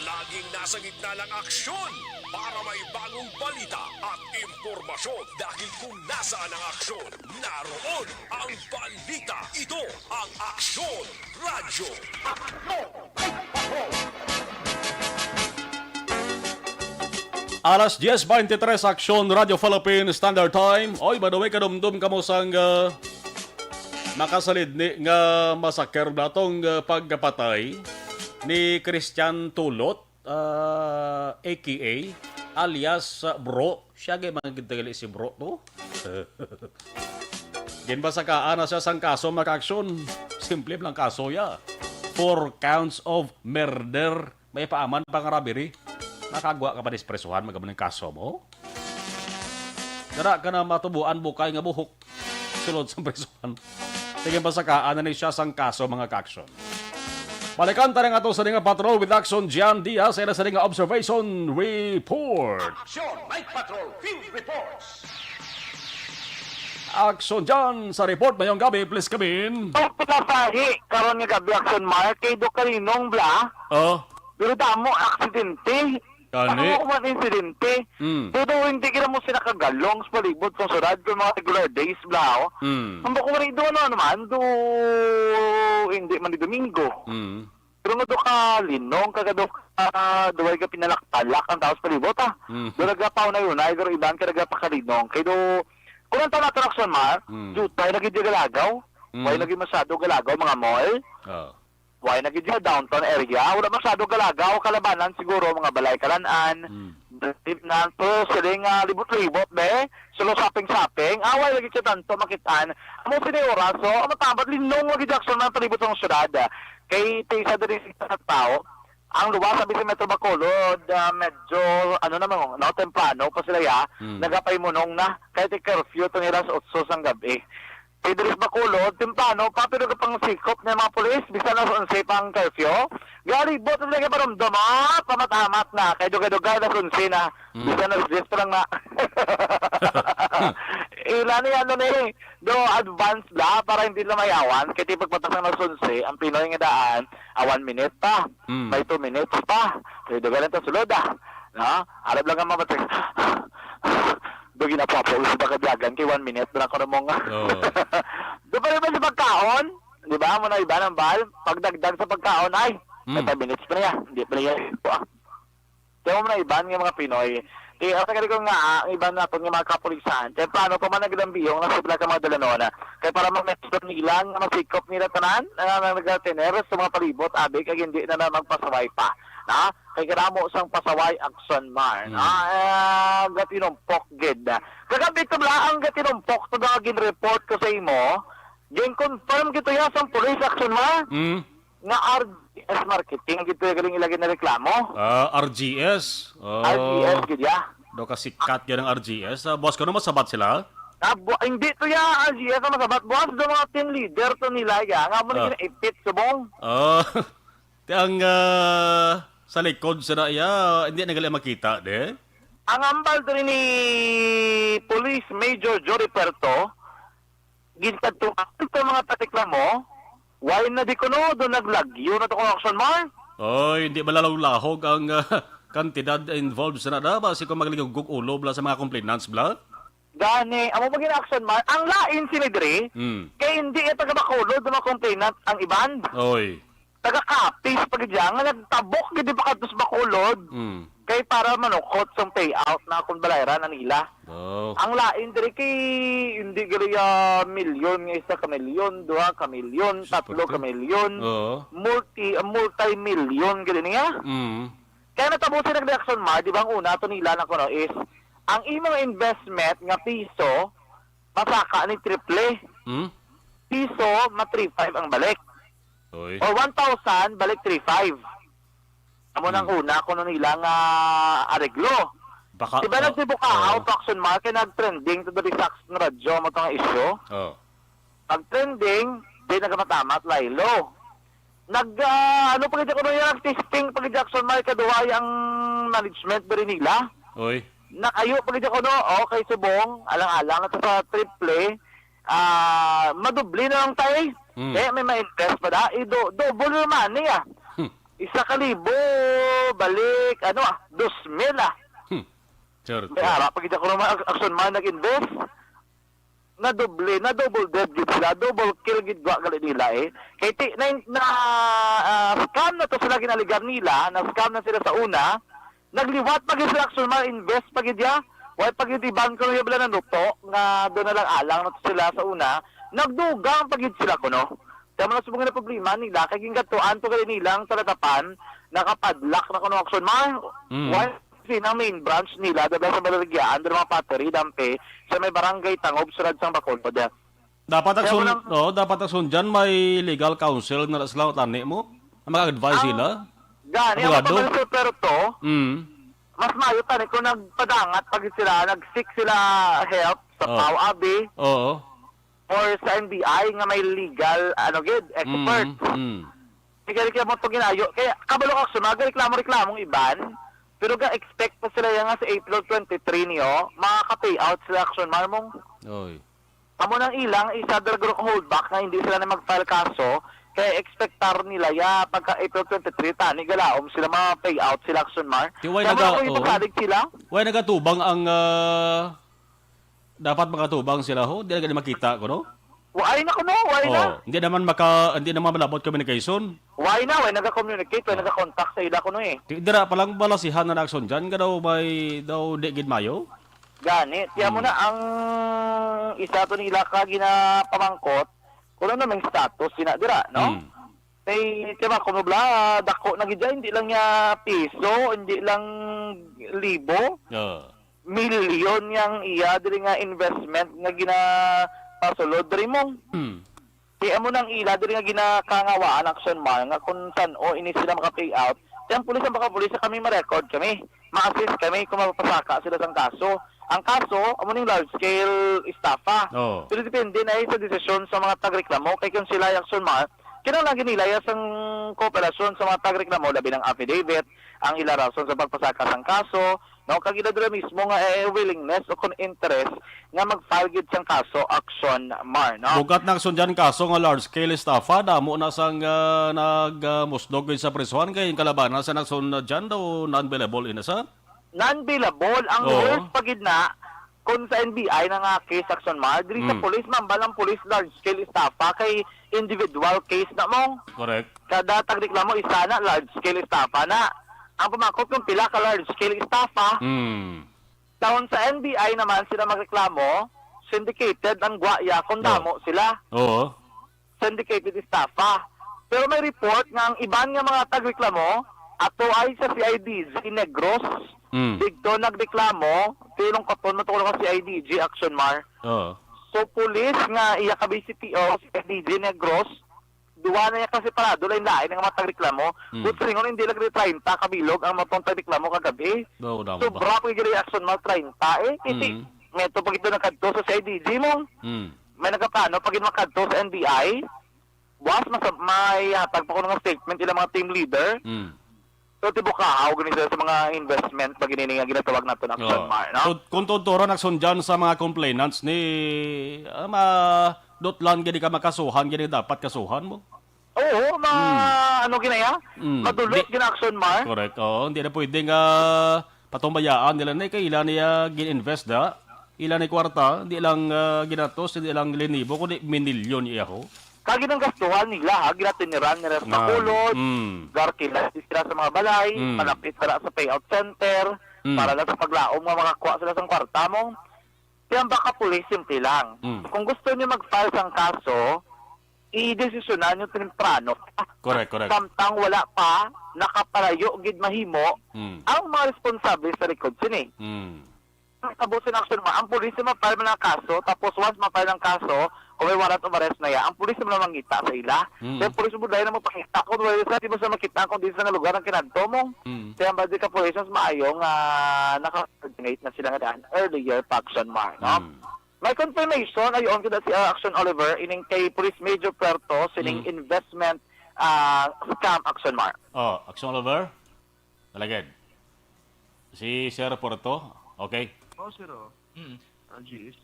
Laging nasa gitna ng aksyon para may bagong balita at impormasyon. Dahil kung nasaan ang aksyon, naroon ang balita. Ito ang Aksyon Radyo. Alas 10:23 Aksyon Radio Philippine Standard Time. Oy, badaway kadumdum kamo sang makasalid ni nga masaker datong pagkapatay ni Christian Tulot aka alias Bro. Siya gay magitagali si Bro to. Ginbasa ka ana siya sang kaso maka-aksyon. Simple lang kaso ya. 4 counts of murder. May paaman pang robbery. Nakagwa ka pa dispresuhan magaman ng kaso mo? Dara ka na matubuan bukay nga buhok. Sulod sa presuhan. Sige pa sa kaan na siya sang kaso mga kaksyon. Balikan tayo nga ito sa nga patrol with Action Gian Diaz sa nga observation report. Action Night Patrol Field Reports. Action Gian sa report mayong gabi. Please come in. Ang pinasahi, karon nga gabi Action Mark, kay do kaninong bla, pero damo aksidente. Kani? Ano man insidente? Pero hindi kita mo sila kagalong sa palibot kung surad kung mga regular days bla. Ang bako man ito ano naman, do hindi man di Domingo. Pero nga do ka linong, kagado ka duway ka pinalaktalak ang taos palibot Do nagapaw na yun, ay pero iban ka nagapakalinong. Kaya do, kung ang taon natin Action Mark, tayo naging galagaw, may naging masyado galagaw mga mall. Why naging downtown area? Wala masyado galagaw, kalabanan siguro, mga balay kalanaan. Tip na, pero siling libot-libot, be. Solo saping-saping. Away lagi siya tanto makitaan. Amo sinayora, so, matabat, linong lagi Jackson na palibot ng syudad. Kay Tisa din sa tao, ang luwas sabi sa Metro Bacolod, medyo, ano naman, no, templano pa sila ya, nagapay munong na, kahit i-curfew, ito niras 8 sang gabi. Pedris Bacolod, templano, pero pang sikop ng mga polis, bisa na sa pang curfew. Gari, boto talaga paramdam, pamatamat na, kaya dugay-dugay na sunsi na, bisa na register lang na. Ilan ni ano na do advance la, para hindi lamayawan, kaya pagpatas ng sunsi, ang Pinoy nga daan, 1 minute pa, may 2 minutes pa, kaya dugay lang ito sulod Arab lang ang mamatay. Doon ginapapawis sa bakadyagan kay 1 minute na ako namang doon pa rin sa pagkaon, di ba? Muna iba ng bahal, pagdagdag sa pagkaon ay 5 minutes pa na yan, hindi pa na yan. Kaya mo na iba ng mga Pinoy. Ang tagali ko nga, ang iba natin ng mga kapulisan, kaya paano pa man nagdambiyong nasubla ka mga dalanona, kaya para mag-expert nila, masikop nila tanan, nag-tener sa mga palibot, abig, kaya hindi na magpasaway pa. Kay karamo sang pasaway Action Mar. Gatinumpok gid. Kagabi to bla ang gatinumpok to gagin report ko sa imo. Gen confirm gito ya sang police Action Mar. Nga RGS marketing gito galing ilagay na reklamo. RGS. RGS gid ya. Do ka sikat yan ng RGS. Boss ko naman sabat sila. Hindi to ya RGS ang masabat. Boss do mga team leader to nila ya. Nga mo na ipit subong. Ang sa likod sa naya, hindi na gali makita, de? Ang ambal rin ni Police Major Jory Perto, gintattuan ito mga patiklamo, why na di ko no, doon naglagyo na ito kong Action Mar? Hindi malalawlahog ang kantidad involved sa nada, basi kung magligugog ulo bla sa mga complainants bla? Gani, amo maging Action Mar, ang lain sinidri, kaya hindi ito taga-Bacolod, mga complainant ang iban. Taga-Capiz pagdyan, nga nagtabok gidi pa kadtos Bacolod. Kay para manukot sa payout na kung balayran ang ila. Ang lain diri kay hindi gali milyon nga isa ka milyon, 2 ka milyon, 3 ka milyon. Multi-million gidi niya. Kaya natabusin ng Action Mar, di ba ang una to nila na kuno is ang imong investment nga piso masaka ni triple. Piso ma-3.5 ang balik. O 1,000, balik 3,500. Amo nang una, kung nila nga areglo. Diba nagsibukahaw, Action Mark, nag-trending to the Action Radio mo itong issue. Pag-trending, di nagamatamat, laylo. Ano pa kaya kuno yung nag-testing pag Action Mark, kaduhay ang management ba rin nila? Nakayo pag kuno, okay, subong, alang-alang at sa triple, madubli na lang tayo. Kaya may ma-invest pa da. Double naman niya. 1,000 balik, 2,000 Sure. May harap, pag ko naman action man nag-invest, na double dead gid sila, double kill gid gwa gali nila eh. Kay scam na to sila ginaligar nila, na scam na sila sa una, nagliwat pag sila action man invest pag ya. Why pag di bangko yung bala ng luto, nga doon na lang alang na to sila sa una, nagdugang pag sila kuno. Kaya mo na subungan na problema nila, kay gingatuan to gali nilang talatapan, nakapadlock na kuno action man. Why ang main branch nila, dada sa Balarigyaan, doon mga pateri, dampe, sa may barangay Tangob, sunod sa Bacolod. Dapat Kaya mo dapat aksun dyan may legal counsel na sila tani mo. Mag-advise sila. Gani, ang Abogado. pagbalso pero to, mas mayo tani kung nagpadangat pag sila, nag-seek sila help sa PAO Abi, Oo. or sa NBI nga may legal, expert. Kaya mo ito ginayo. Kaya kabalo ka reklamo-reklamong iban, pero ga-expect pa sila yan nga sa April 23 niyo, makaka-payout sila action marmong. Oy. Amo nang ilang, isa dalaga ko holdback na hindi sila na mag-file kaso, kaya expectar nila pagka April 23, tani galaom sila mga-payout sila action mar. Why Kaya mga ipasadig sila, Why nagatubang ang dapat makatubang sila ho? Hindi na makita ko no? why na kuno, why na? Hindi naman malabot communication. Why na, why nagka-communicate, why nagka-contact sa ila kuno eh. Dira pa lang balasihan na action dyan, daw may daw di gid mayo. Gani, tiyan mo na ang isa to nila ka ginapamangkot, kuno na may status sinadira, no? May tiyan mo, bla, dako na gid hindi lang niya piso, hindi lang libo, milyon yang iya diri nga investment nga pasulod diri mo. Kaya mo nang ila diri nga ginakangawaan action man nga kung saan ini sila maka-payout. Kaya ang pulis kami ma-record kami. Ma-assist kami kung mapapasaka sila sa kaso. Ang kaso, amo ning large scale estafa. Pero depende na sa desisyon sa mga tagreklamo kay kung sila action man kinahanglan ginilaya sang kooperasyon sa mga tagreklamo labi ng affidavit, ang ila rason sa pagpasaka sang kaso, no kagidadura mismo nga willingness o kon interest nga mag-file gid sang kaso action mar, no. Bugat na action dyan kaso nga large scale estafa, damo na sang nagmusdog sa presuhan kay yung kalabanan sa action dyan daw non-billable inasa? Non-billable ang worst pagid na kung sa NBI na nga case action mar, diri sa police mambalang police large scale estafa kay individual case na mo. Correct. Kada tagreklamo isa na large scale estafa na. Ang pamakot kung pila ka large scale estafa, taon sa NBI naman sila magreklamo, syndicated ang guaya kung damo sila. Oo. Syndicated estafa. Pero may report nga ang iban nga mga tagreklamo ato ay sa CIDG Negros. Digto nagreklamo, tilong katon matulong sa CIDG action mar. So police nga iya ka BCTO CIDG Negros, duwa na niya kasi parado lain ng mga tagreklamo. But ringon hindi lang 30 kabilog ang matong tagreklamo kagabi. So bra pa gid action mar 30 kasi meto pag ito nakadto sa CIDG mo. May nagapano pag makadto sa NBI. Buwas may hatag pa ko ng statement ilang mga team leader. So tibok ka organize sa mga investment pag nga ginatawag nato na action mar, no? So, kung tuturan action dyan sa mga complainants ni dotlan gini ka makasuhan, gini dapat kasuhan mo. Oo, ano ginaya? Madulot gina action mar. Correct. Hindi na pwedeng patumbayaan nila na kay ilan niya gin-invest da. Ilan ni kwarta, hindi lang ginatos, hindi lang linibo, kundi minilyon iyaho. Kagi ng gastuhan nila, ginatiniran nila sa kulod, garkila sila sa mga balay, malapit sila sa payout center, para lang sa paglaom nga makakuha sila sa kwarta mo. Kaya baka pulis simple lang. Kung gusto niyo mag-file sang kaso, i-desisyonan nyo temprano. Correct. Samtang wala pa, nakapalayo, gid mahimo, ang mga responsable sa likod sini. Tapusin action mo, ang pulis na ma-file mo ng kaso, tapos once ma-file ng kaso, kung may warrant of arrest na yan, ang pulis na mangita sa ila. Kaya pulis mo dahil na magpakita kung wala sa di mo sa makita kung di sa nga lugar ang kinadto mo. Kaya ang body operations maayong naka-coordinate na sila nga daan earlier pa action mar, no? May confirmation, ayon ko si Action Oliver, ining kay Police Major Puerto, sining investment scam action mar. Action Oliver? Talagad. Si Sir Puerto? Okay. Oh, sir. GS.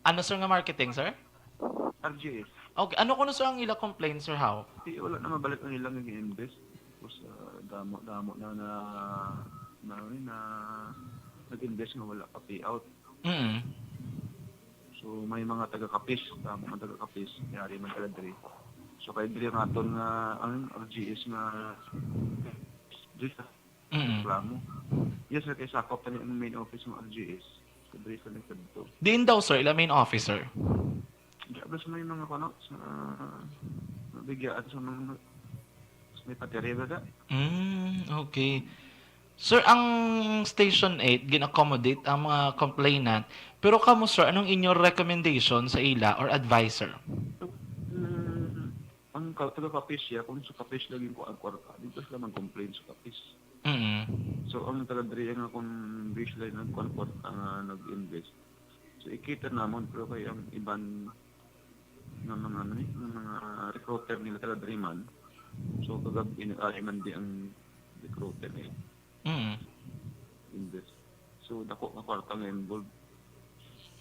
Ano sir nga marketing, sir? RGS. Okay, ano ko na sir ang ila complaint sir how? Di wala na mabalik ang ilang nag-invest. Tapos damo na nag-invest nga wala pa payout. Mm. So may mga taga-kapis, damo mga taga-kapis, yari man talaga diri. So kay diri nga aton nga ang RGS nga diri sa reklamo. Yes sir, kay sakop tani ang main office ng RGS. So diri sa nagkadto. Diin daw sir, ila main officer. Diablos may mga kono sa nabigyan sa mga may patere ba? Okay. Sir, ang Station 8, gin-accommodate ang mga complainant. Pero kamo, sir, anong inyong recommendation sa ila or advisor? Ang taga-kapis siya, kung sa kapis lagi ko ang kwarta, dito sila mag-complain sa kapis. So, ang taga-diri nga kung baseline nag-kwarta nga nag-invest. So, ikita naman, pero kay ang iban ng mga recruiter nila taga-diri man. So, kagabi, man di ang recruiter nila. Invest. So, dako nga kwarta nga involved.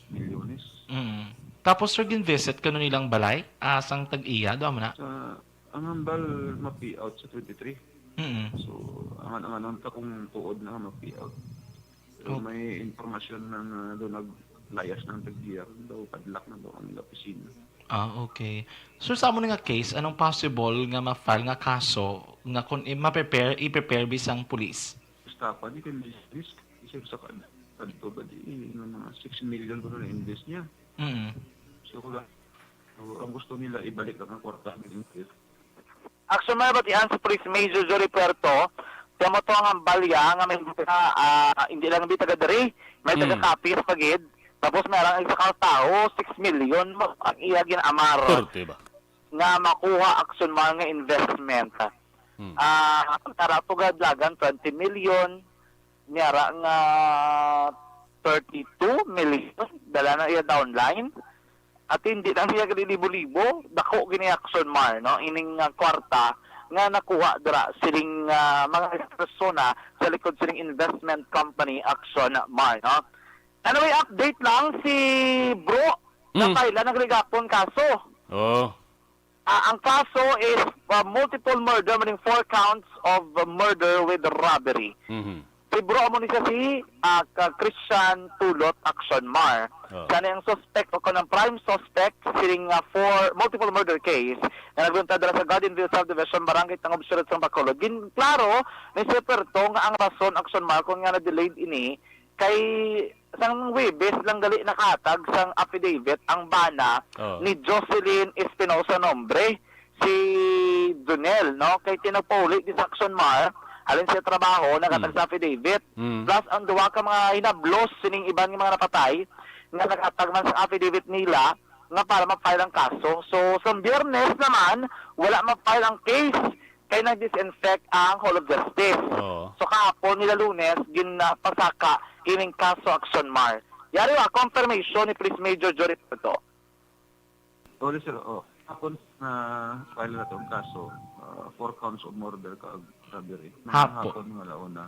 Milyones. Tapos, sir, gin-visit ka nilang balay? Asang tag-iya, doon mo na? Ang hambal ma-payout sa 23. So, ang kung tuod na ma-payout. So, may informasyon na doon naglayas ng tag-iya. Daw, padlak na daw ang opisina. Okay. Sir, sa mo nga case, anong possible nga ma-file nga kaso nga kung i-prepare bisang pulis? Estafa, di kan risk. Isip sa kanto ba di mga 6 million ko na invest niya. So, ang gusto nila ibalik lang ang kwarta ng invest. Action man batihan sa Police Major Jory Puerto, tamo to ang balya nga may hindi lang bi taga diri, may taga kapis pagid. Tapos merang isa ka tao, 6 million ang iya ginamar. Turte ba? Nga makuha action man nga investment. Tara tugad lagan 20 million, niyara nga 32 million, dala na iya downline. At hindi lang siya libo-libo, dako gini action man, no? Ining kwarta nga nakuha dira siling mga persona sa likod siling investment company action man, no? Anyway, update lang si Bro na kaila nagligapon kaso. Oh. Ang kaso is multiple murder, meaning 4 counts of murder with robbery. Si Bro mo ni siya si Christian Tulot Action Mar. Sana yung suspect o kanang prime suspect siling for multiple murder case na nagbunta dala sa Gardenville Subdivision, Barangay Tangob, Surat sa Bacolod. Klaro, ni si Perto nga ang rason Action Mar kung nga na-delayed ini kay sang Webes lang gali nakatag sang affidavit ang bana ni Jocelyn Espinosa Nombre, si Junel, no? Kay tinapuli di sa Action Mar halin siya trabaho, nakatag sa affidavit. Plus, ang duwa ka mga hinablos sining iban ng mga napatay nga nakatag man sa affidavit nila nga para ma-file ang kaso. So, sa Biyernes naman, wala ma-file ang case kay nag-disinfect ang Hall of Justice. So, kahapon nila Lunes, ginapasaka ining kaso Action Mar. Yari wa, confirmation ni Police Major Jory Puerto. Sorry sir, hapon na file na itong kaso, 4 counts of murder robbery. Hapon nga launa.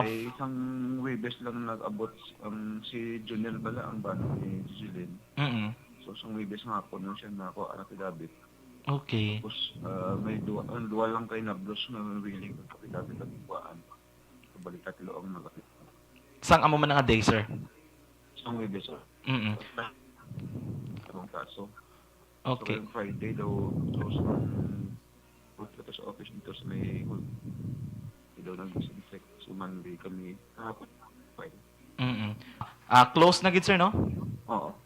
Isang Webes lang nag-abot si Junel bala ang bano ni Jilin. So isang Webes nga hapon nung siya na ako anak ni David. Okay. Tapos may duwa lang kayo na blos na willing kay David ang buwaan. Balik natin lo ang nagkakit. Sang amo man nga day, sir? Isang Webes sir. Ang kaso. Okay. So, Friday daw, punta sa office dito sa may hall. Hindi daw nag-disinfect. So, Monday kami hapon. Close na gid, sir, no? Oo.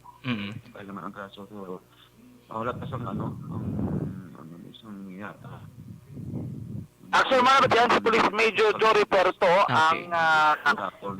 Kaya naman ang kaso. So, wala pa sang isang yata. Action man ba si Police Major Jory Puerto ang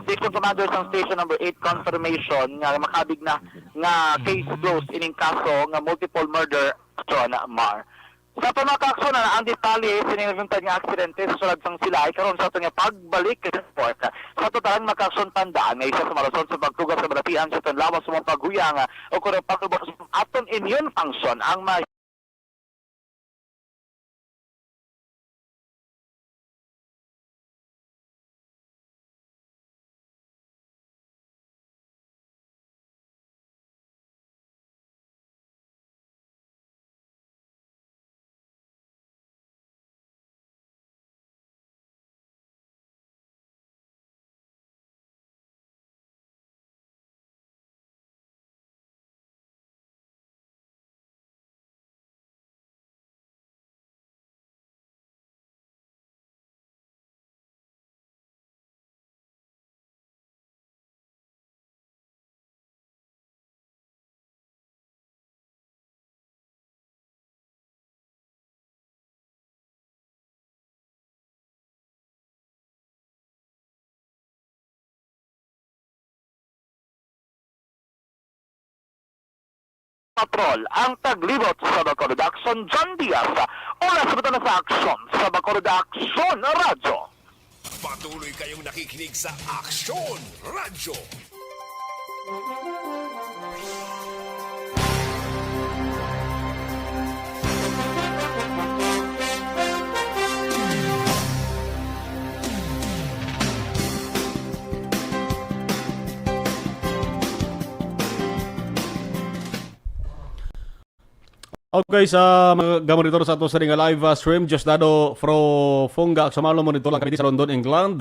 Station Commander sa Station number 8 confirmation nga makabig na nga case closed ining kaso nga multiple murder Action Mar. Sa pamaka-aksyon na ang detalye sininuntan nga aksidente sa sulad sang silay karon sa nga pagbalik sa report. Sa totalan maka-aksyon tandaan nga isa sa marason sa pagtugas sa balatian sa tanlawas sa mga paghuyang o kung pagtubos aton immune function ang Patrol ang taglibot sa Bacolod Action John Diaz. Oras na sa aksyon sa Bacolod Action Radyo. Patuloy kayong nakikinig sa Aksyon Radyo. Okay, sa mga gamonitor sa ato sa ring live stream, just dado fro Funga sa malo monitor lang kami sa London, England.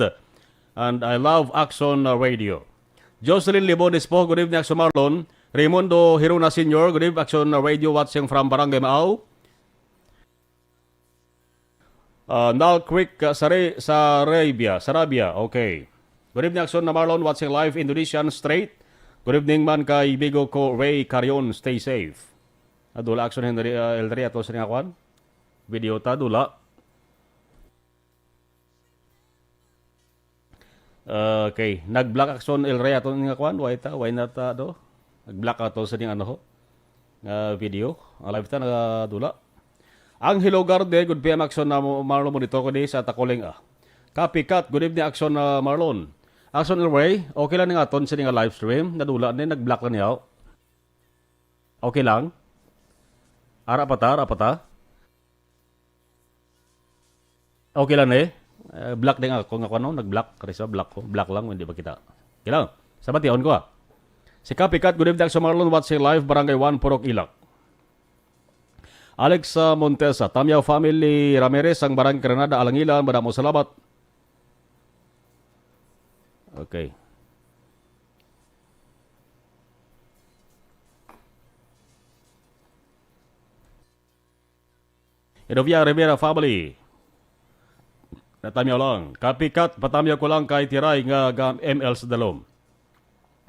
And I love Action Radio. Jocelyn Libones po, good evening Action Marlon. Raimundo Hiruna Sr., good evening Action Radio watching from Barangay Maaw. Nal Creek, Sarabia, okay. Good evening Action na Marlon watching live Indonesian Strait. Good evening man kay Bigo ko Ray Carion, stay safe. Dula action Henry Elri ato sa nga kwan. Video ta dula. Okay, nag-block action Elri ato nga kwan. Why not do? Nag-block ato sa ning ano ho. Video. Live ta na dula. Ang Hello Garde, good PM action na Marlon monitor ko di sa Takoling Copycat, good evening action na Marlon. Action Elri, okay lang nga aton sa ning live stream. Nadula ni nag-block lang niya. Okay lang. Ara pa ta. Okay lang black din ako nga kuno nag-block karisa black ko. Black lang hindi ba kita. Okay lang. Sabat on ko Si Copycat, good evening sa Marlon watching live Barangay 1 Purok Ilak. Alex Montesa, Tamyaw family Ramirez ang Barangay Granada Alangilan, madamo salamat. Okay. Edovia Rivera family. Natamyaw lang. Copycat, patamyaw ko lang kay Tiray nga ML sa Dalom.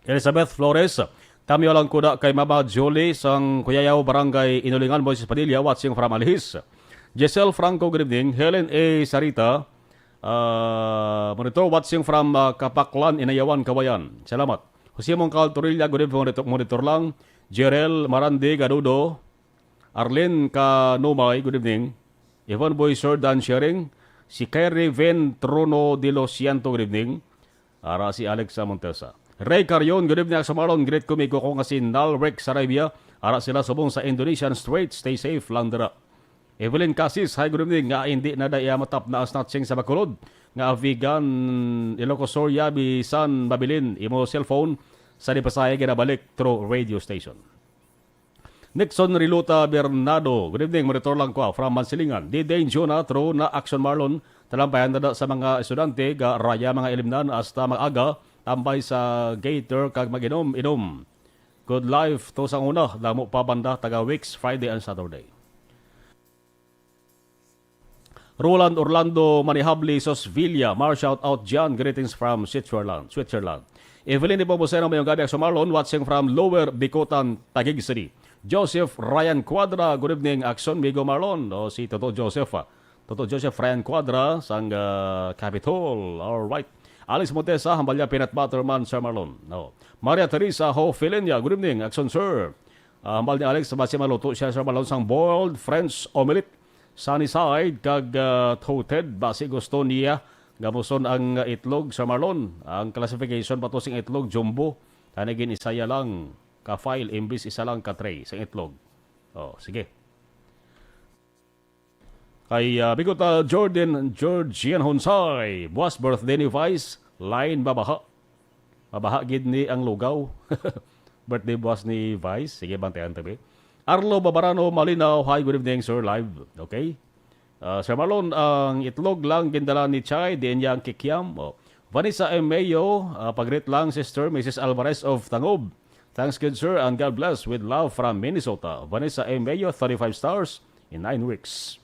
Elizabeth Flores, tamyaw lang ko na kay Mama Jolie sang Kuyayaw Barangay Inulingan, Moises Padilla, watching from Alihis. Giselle Franco, good evening. Helen A. Sarita, monitor watching from Kapaklan, Inayawan, Kawayan. Salamat. Jose Mongcal Torilla, good evening, monitor lang. Jerel Marandi, Gadudo. Arlene Kanomay, good evening. Yvonne Boy Sir Dan Sharing. Si Kerry Ven Trono de los Ciento, good evening. Ara si Alex Montesa. Ray Carion, good evening sa Marlon. Great kumiko ko nga si Nalrek Sarabia. Ara sila subong sa Indonesian Strait. Stay safe lang dira. Evelyn Casis, hi, good evening. Nga hindi na daya matap na snatching sa Bacolod. Nga vegan Ilocos-Soria bisan mabilin imo cellphone sa dipasaya ginabalik through radio station. Nixon Riluta Bernardo, good evening, monitor lang ko from Mansilingan. Didain Jonah, through na Action Marlon, talampayan na sa mga estudyante, ga raya mga ilimnan, hasta mag-aga, tambay sa gator, kag mag-inom. Good life, to sang una, damo pa banda, taga weeks, Friday and Saturday. Roland Orlando Manihabli, Sosvilla, shout out John, greetings from Switzerland. Evelyn Iboboseno, mayong gabi, Action Marlon, watching from Lower Bicotan, Taguig City. Joseph Ryan Quadra, good evening, Action Migo Marlon. Si Toto Joseph Ryan Quadra, sang Capitol. Alright. Alice Montesa, Hambalya Peanut Butter Man, Sir Marlon. Maria Teresa Ho Filenia, good evening, Action Sir. Hambal ni Alex, basi maluto siya, Sir Marlon, sang boiled French omelette. Sunny side, kag toasted, basi gusto niya. Gamuson ang itlog, Sir Marlon. Ang classification pa to sing itlog, jumbo. Tanigin isaya lang. Ka-file, imbis isa lang ka-tray sa itlog. Sige. Kay bigot Georgian Honsay, buwas birthday ni Vice, line babaha. Babaha gid ni ang lugaw. Birthday buwas ni Vice. Sige, bantayan tabi. Arlo Babarano Malinaw, hi, good evening, sir, live. Okay. Sir Marlon, ang itlog lang gindala ni Chay, diyan niya ang kikiam. Vanessa M. Mayo, pag-greet lang, sister, Mrs. Alvarez of Tangob. Thanks, good sir, and God bless with love from Minnesota. Vanessa M. Mayo, 35 stars in 9 weeks.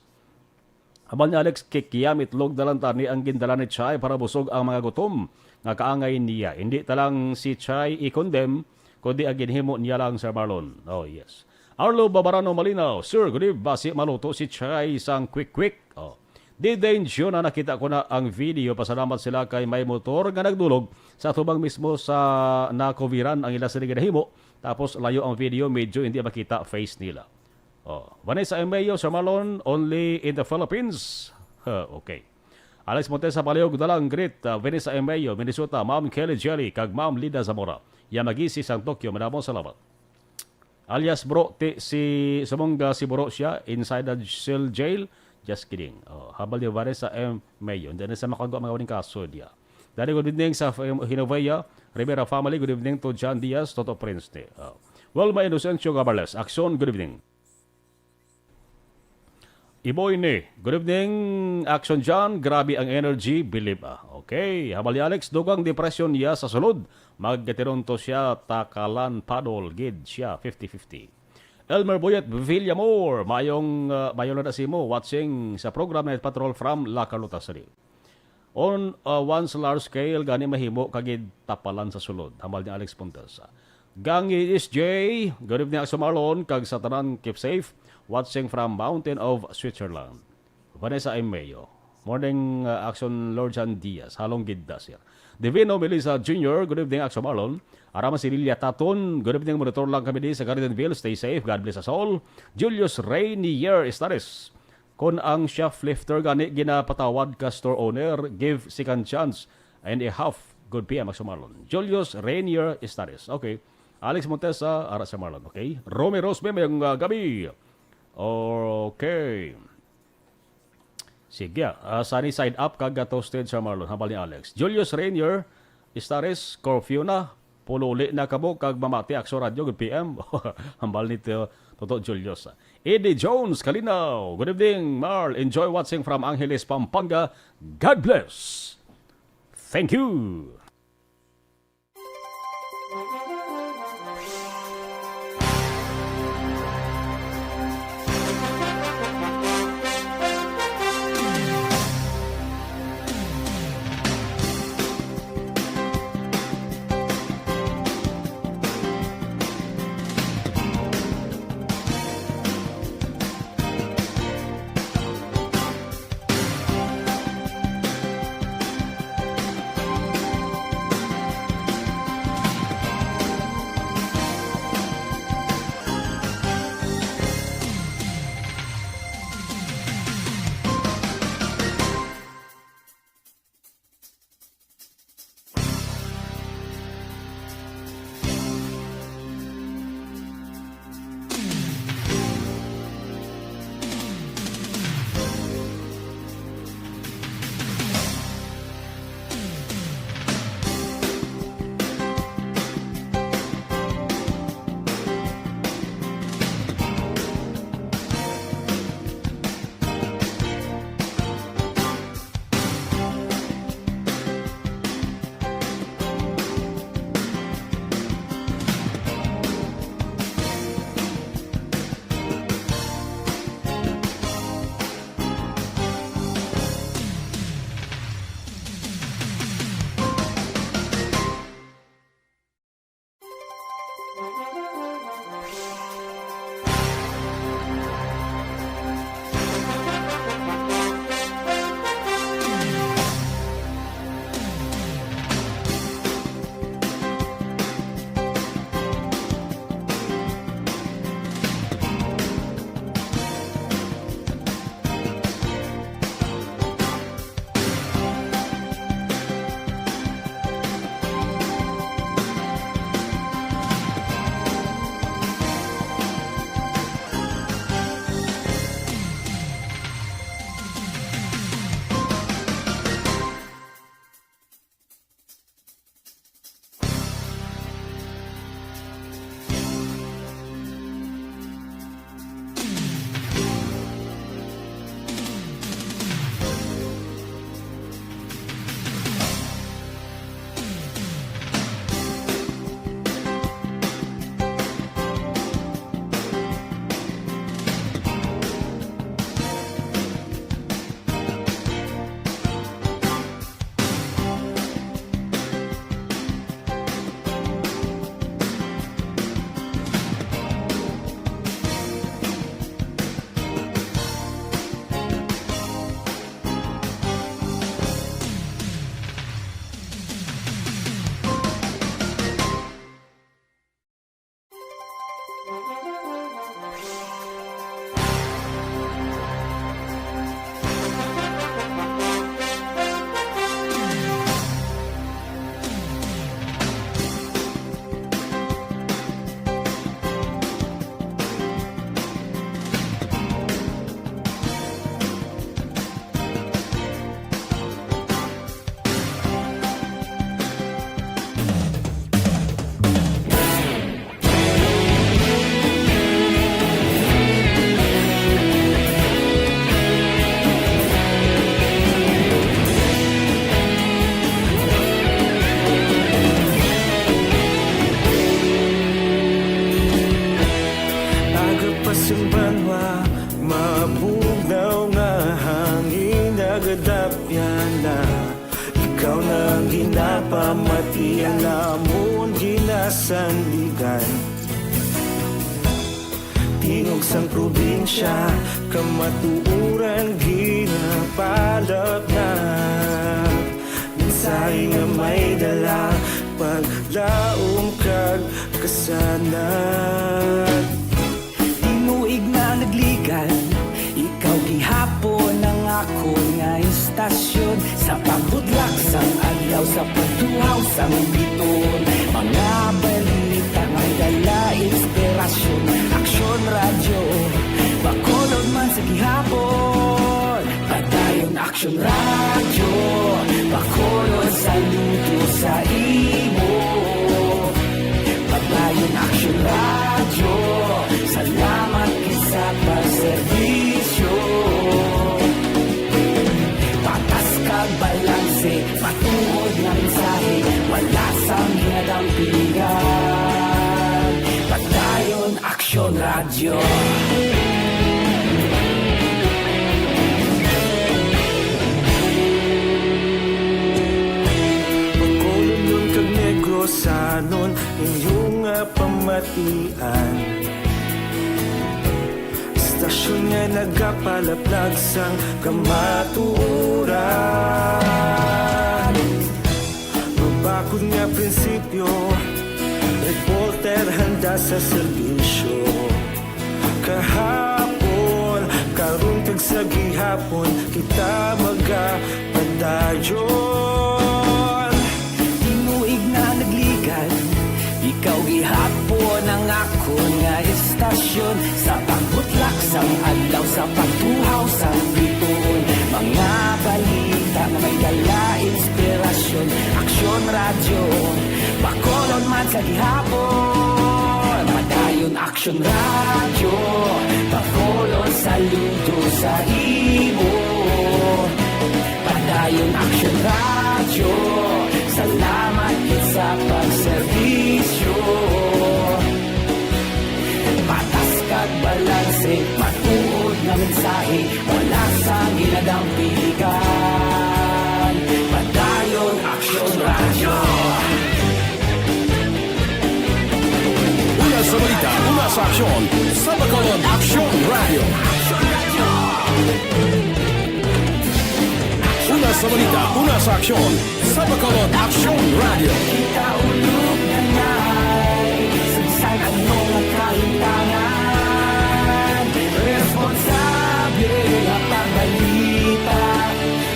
Habang ni Alex, kikiyam itlog dalantan ni ang gindala ni Chay para busog ang mga gutom nga kaangay niya. Hindi talang si Chay i-condemn, kundi ang ginhimo niya lang, Sir Marlon. Oh, yes. Arlo Babarano Malinaw, sir, good evening, basi maluto si Chay isang quick. Didain na nakita ko na ang video. Pasalamat sila kay may motor nga nagdulog sa tubang mismo sa nakoviran ang ila sa ginahimo Tapos layo ang video, medyo hindi makita face nila. Vanessa Emeo, Sir Marlon, only in the Philippines. Okay. Alex Montesa Paliog dalang greet Vanessa Emeo, Minnesota, Ma'am Kelly Jelly, kag Ma'am Lida Zamora. Yamagisi sang Tokyo, madamong salamat. Alias bro, si Sumunga si bro siya, inside the cell jail. Just kidding. Habal ni Vanessa Emeo, hindi na sa makagawa mga waning kaso niya. Dari good evening sa Hinovaya, Rivera family, good evening to John Diaz, Toto Prince. Wilma Inocencio Gabarles, Action, good evening. Iboy ni, good evening, Action John, grabe ang energy, believe Okay, habal ni Alex, dugang depression niya sa sulod. Magkatironto siya, takalan, padol, gid siya, 50-50. Elmer Boyet, Villamor, mayong na si mo, watching sa program Night Patrol from La Carlota City. On once large scale, gani mahimo kagid tapalan sa sulod. Hamal ni Alex Puntas. Gangi is J. Good evening, Action Marlon. Kag sa tanan, keep safe. Watching from Mountain of Switzerland. Vanessa Emeo. Morning, Action Lord John Diaz. Halong gidda siya. Divino Melissa Jr. Good evening, Action Marlon. Arama si Lilia Taton. Good evening, monitor lang kami di sa Gardenville. Stay safe. God bless us all. Julius Rainier Estares. Kung ang shoplifter gani ginapatawad ka store owner, give second chance and a half. Good PM, Action Marlon. Julius Rainier Estares. Okay. Alex Montesa, ara sa Marlon. Okay. Romy Rosme, mayong gabi. Okay. Sige. Sunny side up, kaga toasted sa Marlon. Habal ni Alex. Julius Rainier Estares, curfew na. Pululi na kamo kag mamati Akso Radio. Good PM. Hambal nito Toto Julius. Eddie Jones, Kalinaw. Good evening, Marl. Enjoy watching from Angeles, Pampanga. God bless. Thank you. pasang banwa, mabugnaw nga hangin nagadapyan na. Ikaw na ang ginapamati, ang namon ginasandigan. Tingog sang probinsya, kamatuuran ginapalap na. Minsay nga may dala, paglaom kag kasanan. Tinuig na nagligan, ikaw gihapon ang ako nga istasyon. Sa pagbudlak sang adlaw, sa pagtuhaw sang biton. Mga balita nga dala inspirasyon. Aksyon radyo, bakolod man sa gihapon. Padayon aksyon radyo, bakolod saludo sa imo. Padayon aksyon radyo, salamat kisa pagserbisyo. Patas kag balanse, matuod nga mensahe, wala sang ginadampingan. Padayon aksyon radyo. Pagkulong nun kag negrosanon, inyong nga pamatian. Istasyon nga nagapalaplag sang kamatuuran. Mabakod nga prinsipyo, reporter handa sa serbisyo. Kahapon, karong kag sa gihapon, kita magapadayon. Tinuig na nagligan, ikaw gihapon ang ako nga istasyon. Sa pagbutlak sang adlaw, sa pagtuhaw sang biton. Mga balita na may dala inspirasyon. Aksyon radyo, bakolod man sa gihapon. Padayon aksyon radyo, bakolod saludo sa imo. Padayon aksyon radyo, salamat sa pagserbisyo. Patas kag balanse, matuod nga mensahe, wala sa ginadampigan. Padayon aksyon radyo. Una sa balita, una sa aksyon, sa Bacolod Aksyon Radio. Una sa balita, una sa aksyon, sa Bacolod Aksyon Radio. Kita ulog na na'y sagsag ang mga kahintangan. Responsable ang pagbalita,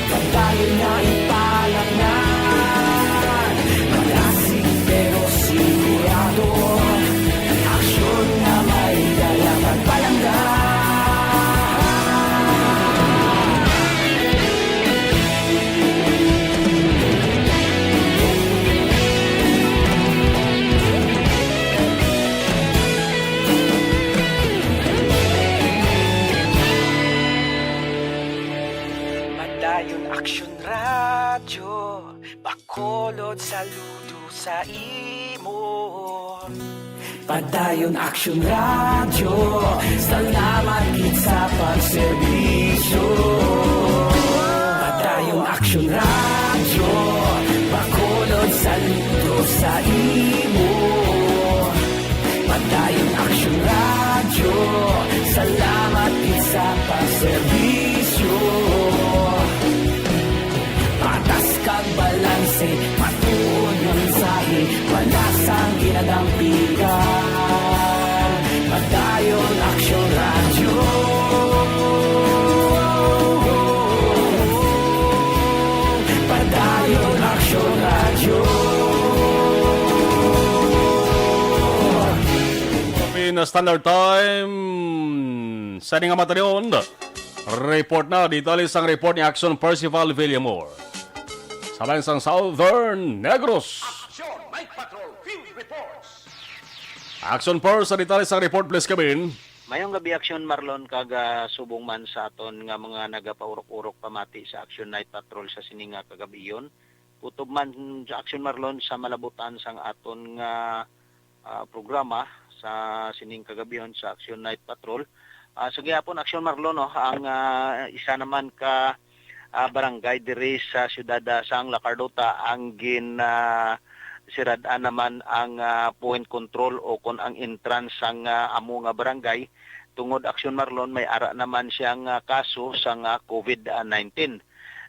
pagdayon na ipalaknan. Malasig pero sigurado, aksyon na may dala pagpalanggan. Padayon aksyon radyo, bakolod saludo sa imo. Padayon aksyon radyo, salamat gid sa pagserbisyo. Padayon aksyon radyo, bakolod saludo sa imo. Padayon aksyon radyo, salamat gid sa pagserbisyo. Patas kag balanse, matuod nga mensahe, wala sang ginadampigan. Padayon aksyon radyo. Padayon aksyon radyo. Philippine Standard Time. Sa nga mataryon, report na dito ang report ni Action Percival Villamor. Sa bansang Southern Negros. Action Night Patrol Field Reports. Action Force, sa dito ang report, please kabin. Mayong gabi Aksyon Marlon kaga subong man sa aton nga mga nagapaurok-urok pamati sa Action Night Patrol sa sininga kagabiyon. Kutob man sa Aksyon Marlon sa malabutan sang aton nga programa sa sining kagabihon sa Action Night Patrol. Sa gihapon Action Marlon no, ang isa naman ka barangay diri sa siyudad sang La Carlota ang siradaan naman ang point control o kon ang entrance sang amo nga barangay tungod Action Marlon may ara naman siyang kaso sang COVID-19.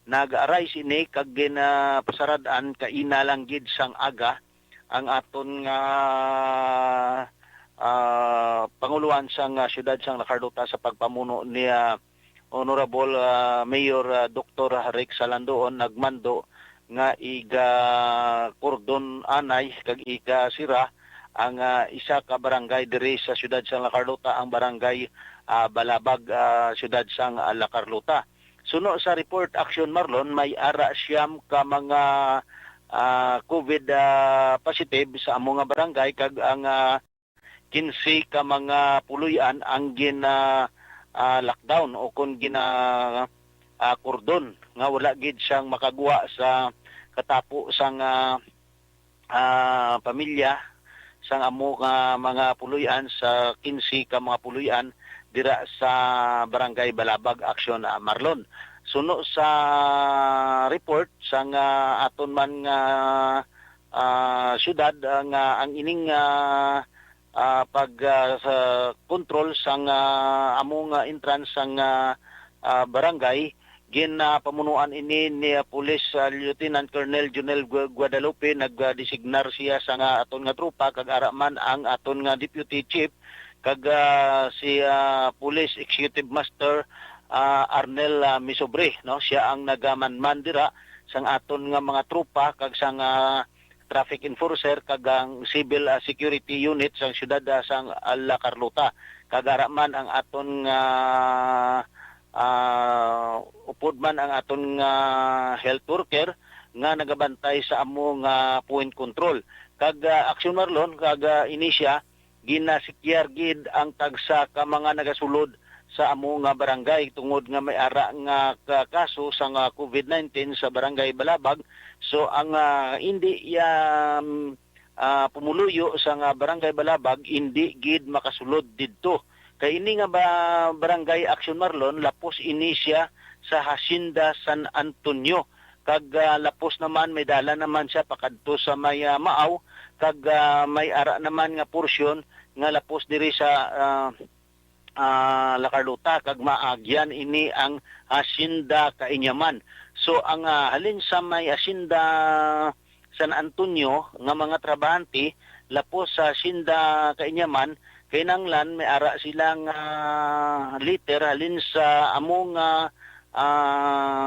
Nag-arise ini kag ginapasaradaan kaina lang gid sang aga ang aton nga panguluan sang siyudad sang La Carlota sa pagpamuno ni Honorable Mayor Dr. Rex Salandoon nagmando nga iga kordon anay kag iga sira ang isa ka barangay diri sa siyudad sang La Carlota, ang barangay Balabag, siyudad sang La Carlota. Suno sa report Action Marlon, may ara siyam ka mga COVID positive sa among nga barangay kag ang 15 ka mga puluyan ang lockdown o kung kordon nga wala gid siyang makagwa sa katapo sang pamilya sang amo nga mga puluyan sa 15 ka mga puluyan dira sa barangay Balabag Action Marlon. Suno sa report sang aton man nga syudad nga ang ining pag control sang among entrance sang barangay pamunuan ini ni Police Lieutenant Colonel Junel Guadalupe. Nagdesignar siya sa aton nga trupa kag araman ang aton nga Deputy Chief kag si Police Executive Master Arnel Misobre, no, siya ang nagamanman dira sang aton nga mga trupa kag sang traffic enforcer kag ang civil security unit sang siyudad sang La Carlota. Kag araman ang aton upod man ang aton health worker nga nagabantay sa among point control. Kag Action Marlon kag inisya ginasikyar gid ang tagsa ka mga nagasulod sa among barangay tungod nga may ara nga kaso sa COVID-19 sa barangay Balabag. So ang hindi pumuluyo sa barangay Balabag hindi gid makasulod didto. Kay ini nga barangay Action Marlon lapos ini siya sa Hacienda San Antonio kag lapos naman may dala naman siya pakadto sa may Maaw kag may ara naman nga porsyon nga lapos diri sa La Carlota kag maagyan ini ang Hacienda Kainyaman. So ang halin sa may Hacienda San Antonio nga mga trabahante lapos sa Hacienda Kainyaman kinanglan may ara silang liter halin sa among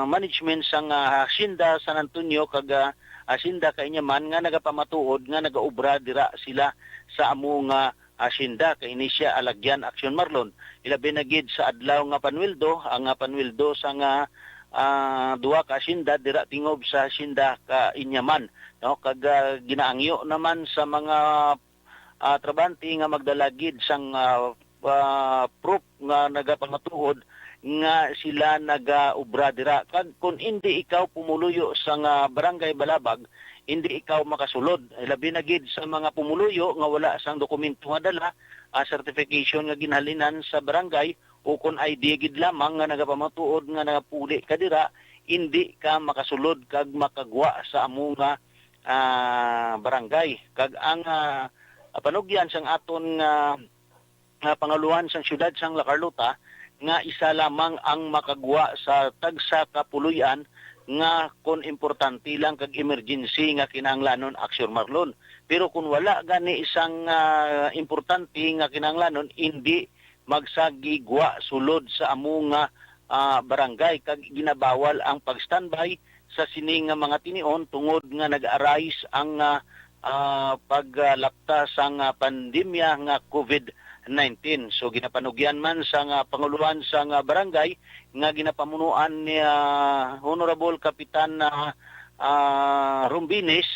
management sang Hacienda San Antonio kag Hacienda Kainyaman nga nagapamatuod nga nagaobra dira sila sa among Hacienda kay ini siya alagyan Action Marlon. Ilabi na gid sa adlaw nga panwildo, ang panwildo sa duha ka Hacienda dira tingob sa Hacienda Kainyaman, no, kag ginaangyo naman sa mga trabante nga magdalagid sang proof nga nagapamatuod nga sila nagaobra dira. Kag kung hindi ikaw pumuluyo sa barangay Balabag, hindi ikaw makasulod. Labi na gid sa mga pumuluyo nga wala sang dokumento nga dala, certification nga ginhalinan sa barangay o kung ID gid lamang nga nagapamatuod nga nagapuli ka dira, hindi ka makasulod kag makagwa sa among barangay. Kag ang panugyan sang aton pangaluhan sang siyudad sang La Carlota nga isa lamang ang makagwa sa tagsa ka puluyan nga kung importante lang kag emergency nga kinahanglanon Action Marlon. Pero kung wala gani isang importante nga kinahanglanon, hindi magsagigwa sulod sa among barangay kag ginabawal ang pag-standby sa sining mga tinion tungod nga nag-arise ang paglapta sang pandemya nga COVID-19. So ginapanugyan man sa panguluhan sa barangay nga ginapamunuan ni Honorable Kapitan Rumbines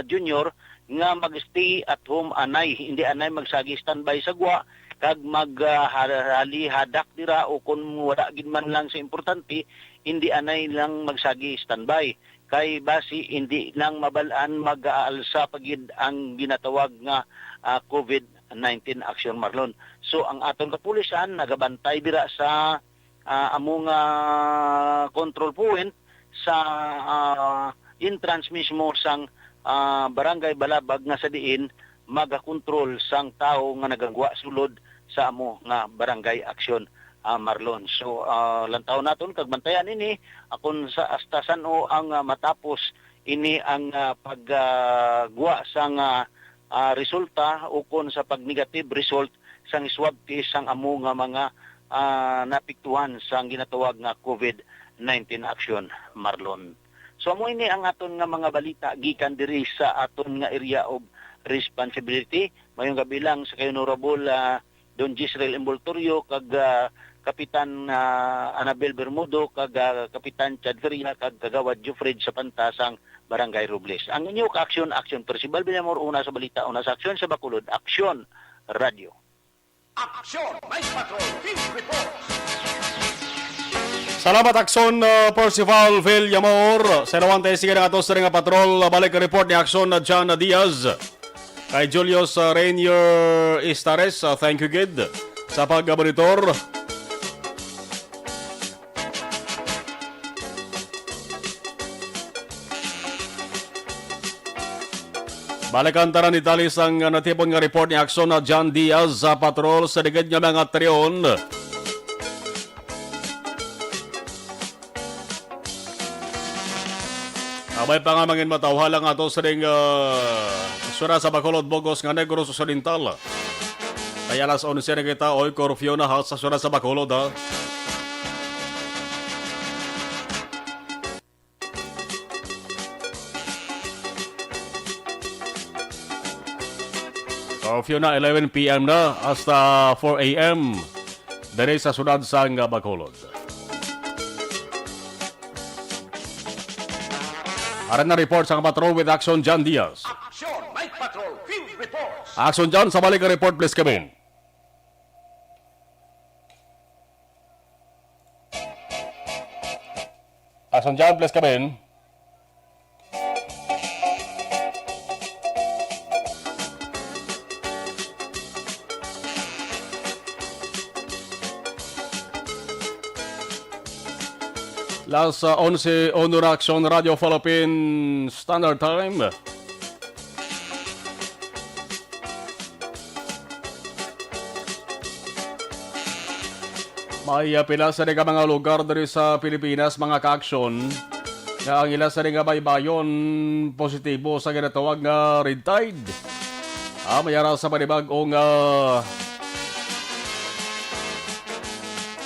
Jr. nga mag-stay at home anay, hindi anay magsagi standby sa gwa kag hadak dira o kung wala gid man lang sa importante, hindi anay lang magsagi standby. Kay basi hindi lang mabalaan mag-aalsa pagid ang ginatawag nga COVID-19. COVID-19 action Marlon. So ang aton kapulisan nagabantay dira sa among control point sa entrance mismo sang barangay Balabag nga sa diin magakontrol sang tao nga nagagwa sulod sa amo nga barangay action Marlon. So lantaw naton kag bantayan ini akon sa astasan o ang matapos ini ang paggwa sang resulta o kon sa pag negative result sang swab test sang amo nga mga napiktuhan sang ginatawag nga COVID-19 action Marlon. So amo ini ang aton nga mga balita gikan diri sa aton nga area of responsibility. Mayong gabi lang sa kay Honorable Don Gisrael Emboltorio kag Kapitan Anabel Bermudo kag Kapitan Chad Feria kag Kagawad Jufred sa Pantasang Barangay Robles. Ang inyo ka-action Percival Villamor una sa balita, una sa aksyon sa Bacolod, Aksyon Radio. Action! Night Patrol Field Reports! Salamat Akson Percival Villamor. Sa nawan tayo sige na atos sa nga patrol. Balik ang report ni Akson John Diaz. Kay Julius Rainier Istares, thank you Gid sa pag-monitor. Balikan taran ni Talis ang natipon nga report ni Akson John Diaz sa patrol sa digid nga mga triyon. Abay pa nga mangin matawhala nga ito sa ring sura sa Bacolod, Bogos nga Negros Occidental. Kaya alas 11 na kita, oy curfew na ha sa sura sa Bacolod ha. Curfew na 11 p.m. na hasta 4 a.m. Dari sa sunod sang Bacolod. Aran na report sa patrol with Action John Diaz. Action! Night Patrol Field Reports! Action John, sa balik ang report, please come in. Action John, please come in. Las 11, Honor Action Radio Philippine Standard Time. May pila sa mga lugar diri sa Pilipinas, mga ka-aksyon, na ang ila sa nga baybayon positibo sa ginatawag nga red tide. Mayara sa panibagong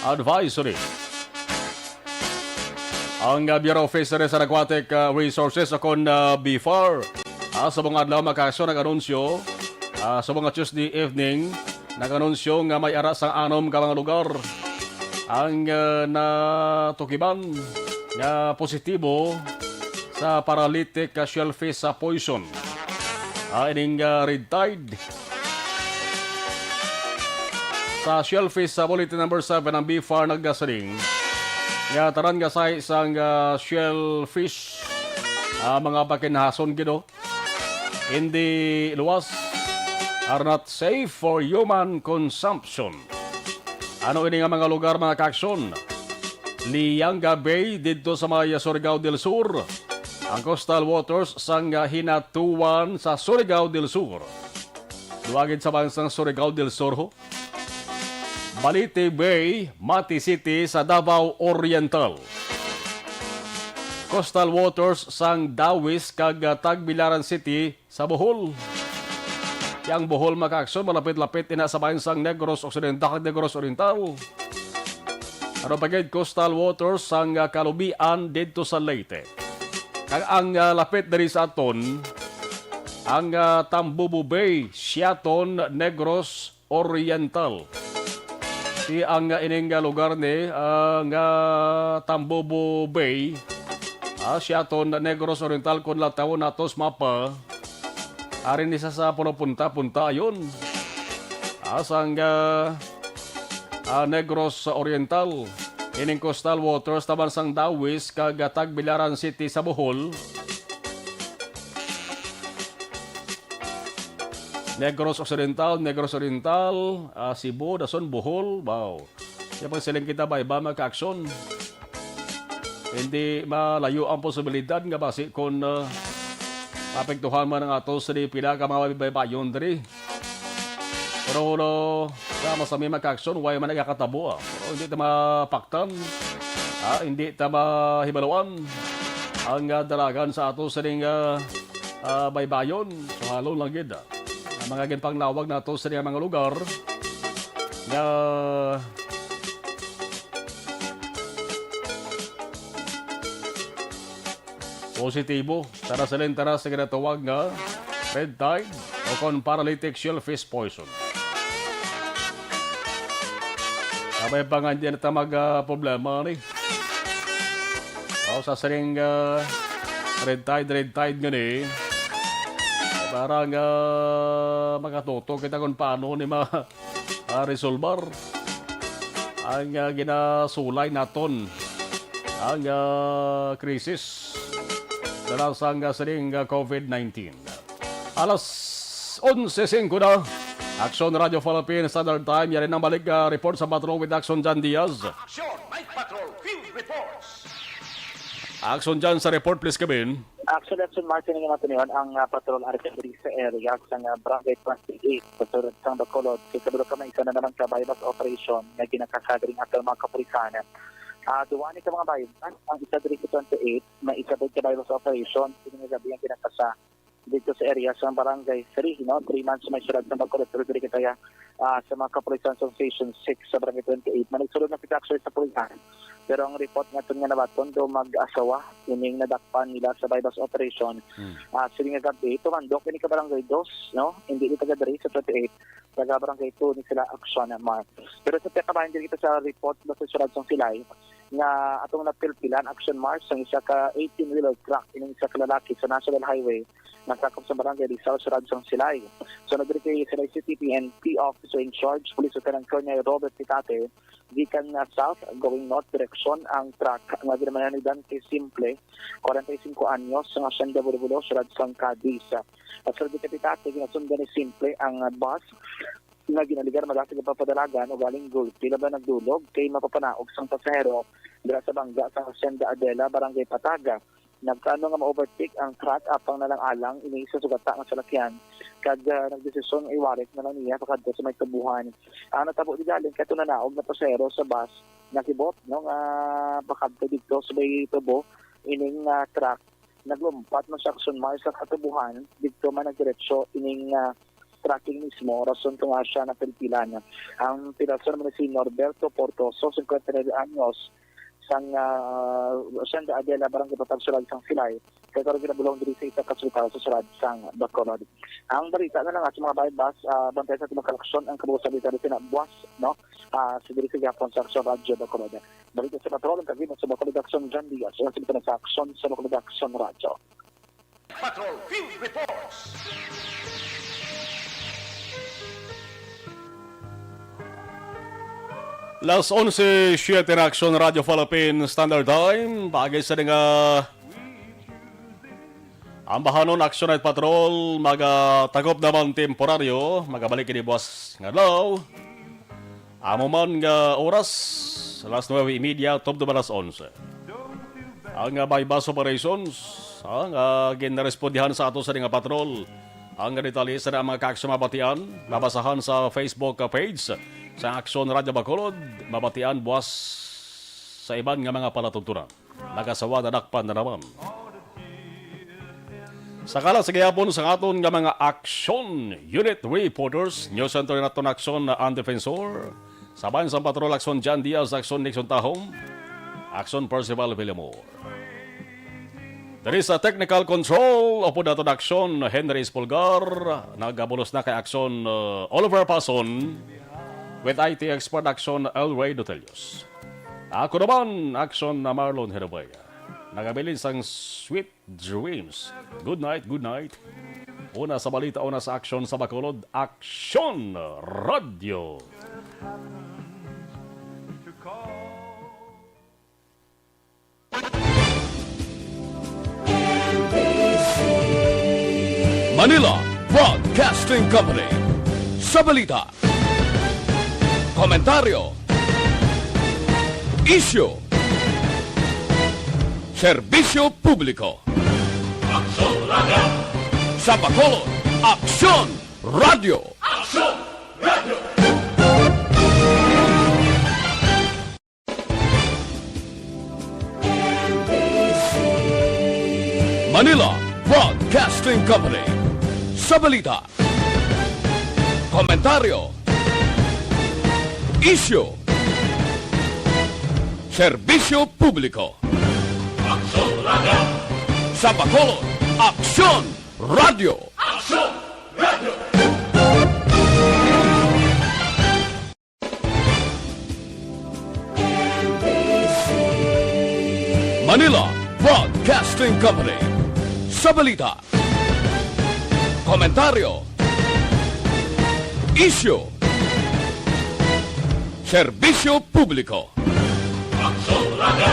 advisory. Ang Bureau of Fisheries and Aquatic Resources akon BFAR sa mga adlaw makasyon nag-anunsyo sa mga Tuesday evening nag-anunsyo nga may ara sa 6 ka mga lugar ang natukiban nga positibo sa paralytic shellfish poison. Ining red tide sa shellfish bulletin number 7 ng BFAR naggasaling nga taran nga sa isang shellfish mga pakinhason gido hindi luwas are not safe for human consumption. Ano ini nga mga lugar mga kaaksyon? Lianga Bay dito sa may Surigao del Sur, ang coastal waters sang Hinatuan sa Surigao del Sur, duwagid sa bansang Surigao del Sur ho. Balite Bay, Mati City sa Davao Oriental. Coastal waters sang Dawis kag Tagbilaran City sa Bohol. Yang Bohol makaakson malapit-lapit ina sa bansang Negros Occidental kag Negros Oriental. Ano pagid coastal waters sang Kalubian didto sa Leyte. Kag ang lapit diri sa aton ang Tambubo Bay, Siaton, Negros Oriental. Si ang ining lugar ni nga Tambubo Bay, Siaton, Negros Oriental kun lataw natos mapa. Arin isa sa puno-punta ayon. Asang Negros Oriental, ining coastal waters taban sang Dawis kag Tagbilaran City sa Bohol. Negros Oriental, Cebu, Dason, Bohol, wow. Yan pang siling kita ba, iba magka-aksyon. Hindi malayo ang posibilidad nga basi kung apektuhan man ang atos di pila ka mga baybayon diri. Pero sama sa may magka-aksyon, way man nagkakatabo. Hindi ta mapaktan, hindi ta mahibaluan ang dalagan sa atos ring baybayon. So halo lang gid. Mga ginpanglawag na atos sa mga lugar na positibo tara sa ginatawag nga red tide o kon paralytic shellfish poison. Sabay pa nga dyan na mag-problema ni. O sa saring red tide nga ni, parang makatuto kita kung paano ni ma-resolver ang ginasulay naton ang krisis dala sa saring COVID-19. Alas 11:05 na. Action Radio Philippines Standard Time. Yan rin ang balik report sa Patrol with Action John Diaz. Action Night Patrol Field Reports. Action John sa report, please, Kevin. Actually, Martin nga natin yun, ang patrol RFD sa area sa Barangay 28, patrol sa Bacolod. Kasi kami isa na naman ka-bypass operation na ginakakadring at mga kapulisan. Duwani ka mga bypass, ang isa dito sa 28, may isa dito ka-bypass operation, sinagabi ang kinakasa dito sa area sa Barangay 3, 3 months may surad sa Bacolod, pero dito kaya sa mga kapulisan sa Station 6 sa Barangay 28. Managsulod na kita actually sa pulisan. Pero ang report nga ito nga nabaton do mag-asawa, ining nadakpan nila sa bypass operation. Sila nga gabi, tumandok, ini ka barangay 2, no? Hindi ito taga-dari sa 28, taga-barangay 2, ni sila aksyon naman. Pero sa pekabahin din kita sa report na sa surad sa silay, nga atong napilpilan, action march, ang isa ka 18-wheeler truck, ining isa ka lalaki sa National Highway, nasakop sa barangay Rizal, surad sa silay. So nagre-kay sila CTP and P officer in charge, Police Lieutenant Colonel Robert Pitate, gikan na south, going north direction ang truck nga ginamanayan kay Simple, 45 anyos, nga Hacienda Bulubulo, Surad San Cadiz. At sa Pitate, ginasundan ni Simple ang bus nga ginaligar madasi ng papadalagan o galing Gulfi, laban nagdulog kay mapapanaog sang pasahero dira sa bangga sa Hacienda Adela, Barangay Pataga. Nagkano nga ma-overtake ang truck apang nalang-alang ini sa sugata nga salakyan kag nagdesisyon iwarik na lang niya pakadto sa may tubuhan. Natabo di galing kato na naog na pasahero sa bus nakibot no nga pakadto dito sa may tubo ining truck naglumpat man sa action march sa katubuhan dito man nagdiretso ining tracking mismo rason to nga siya na pilpilan. Ang pinasyon naman si Norberto Portoso, 59 anyos, sang Hacienda Adela, Barangay Patag, Surad sang Silay, kaya karoon ginabulong diri sa isa kasultado sa Surad sang Bacolod. Ang balita na lang sa mga bypass, bantay sa timang kalaksyon, ang kabuos sa balita rin na buwas, no? Si diri sa Gapon sa Action Radio Bacolod. Balita sa patrol, ang kagin sa Bacolod Action John Diaz, ang sibita na sa Action sa Bacolod Action Radio. Patrol Field Reports. Las 11:07 na Action Radio Philippines Standard Time. Bagay sa nga ang bahanon Action Night Patrol magatagop naman temporaryo. Magabalik ni boss nga law. Amo man nga oras alas 9:30 top do alas 11. Ang bypass operations ang ginarespondihan sa ato sa nga patrol. Ang detalye sa mga ka-action mabatian, mabasahan sa Facebook page sa Action Radio Bacolod, mabatian buwas sa iban nga mga palatuntunan. Nagasawa na dakpan na naman. Sakala sa gayapon sa aton nga mga Action Unit Reporters, News Center naton Action ang Defensor, sabayan sa Patrol Action John Diaz, Action Nixon Tahong, Action Percival Villamor. There is a technical control o po naton Action Henry Espolgar, nagabulos na kay Action Oliver Pason, with IT expert Action Elway Dotelios. Ako naman, Action na Marlon Herobaya. Nagabilin sang Sweet Dreams. Good night, good night. Una sa balita, una sa Action sa Bacolod, Action Radio. Manila Broadcast. Broadcasting Company. Sa balita, komentaryo, isyu, serbisyo publiko. Aksyon Radio! Sa Bacolod, Aksyon Radio! Aksyon Radio! Manila Broadcasting Company. Sa balita, komentaryo, isyu, serbisyo publiko. Aksyon Radio! Sa Bacolod, Aksyon Radio! Aksyon Radio! Manila Broadcasting Company. Sa balita, komentaryo, isyu, serbisyo publiko. Aksyon Radio!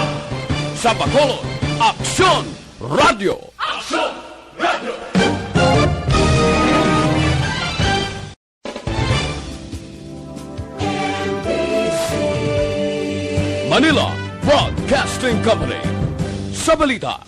Sa Bacolod, Aksyon Radio! Aksyon Radio! Manila Broadcasting Company. Sa balita,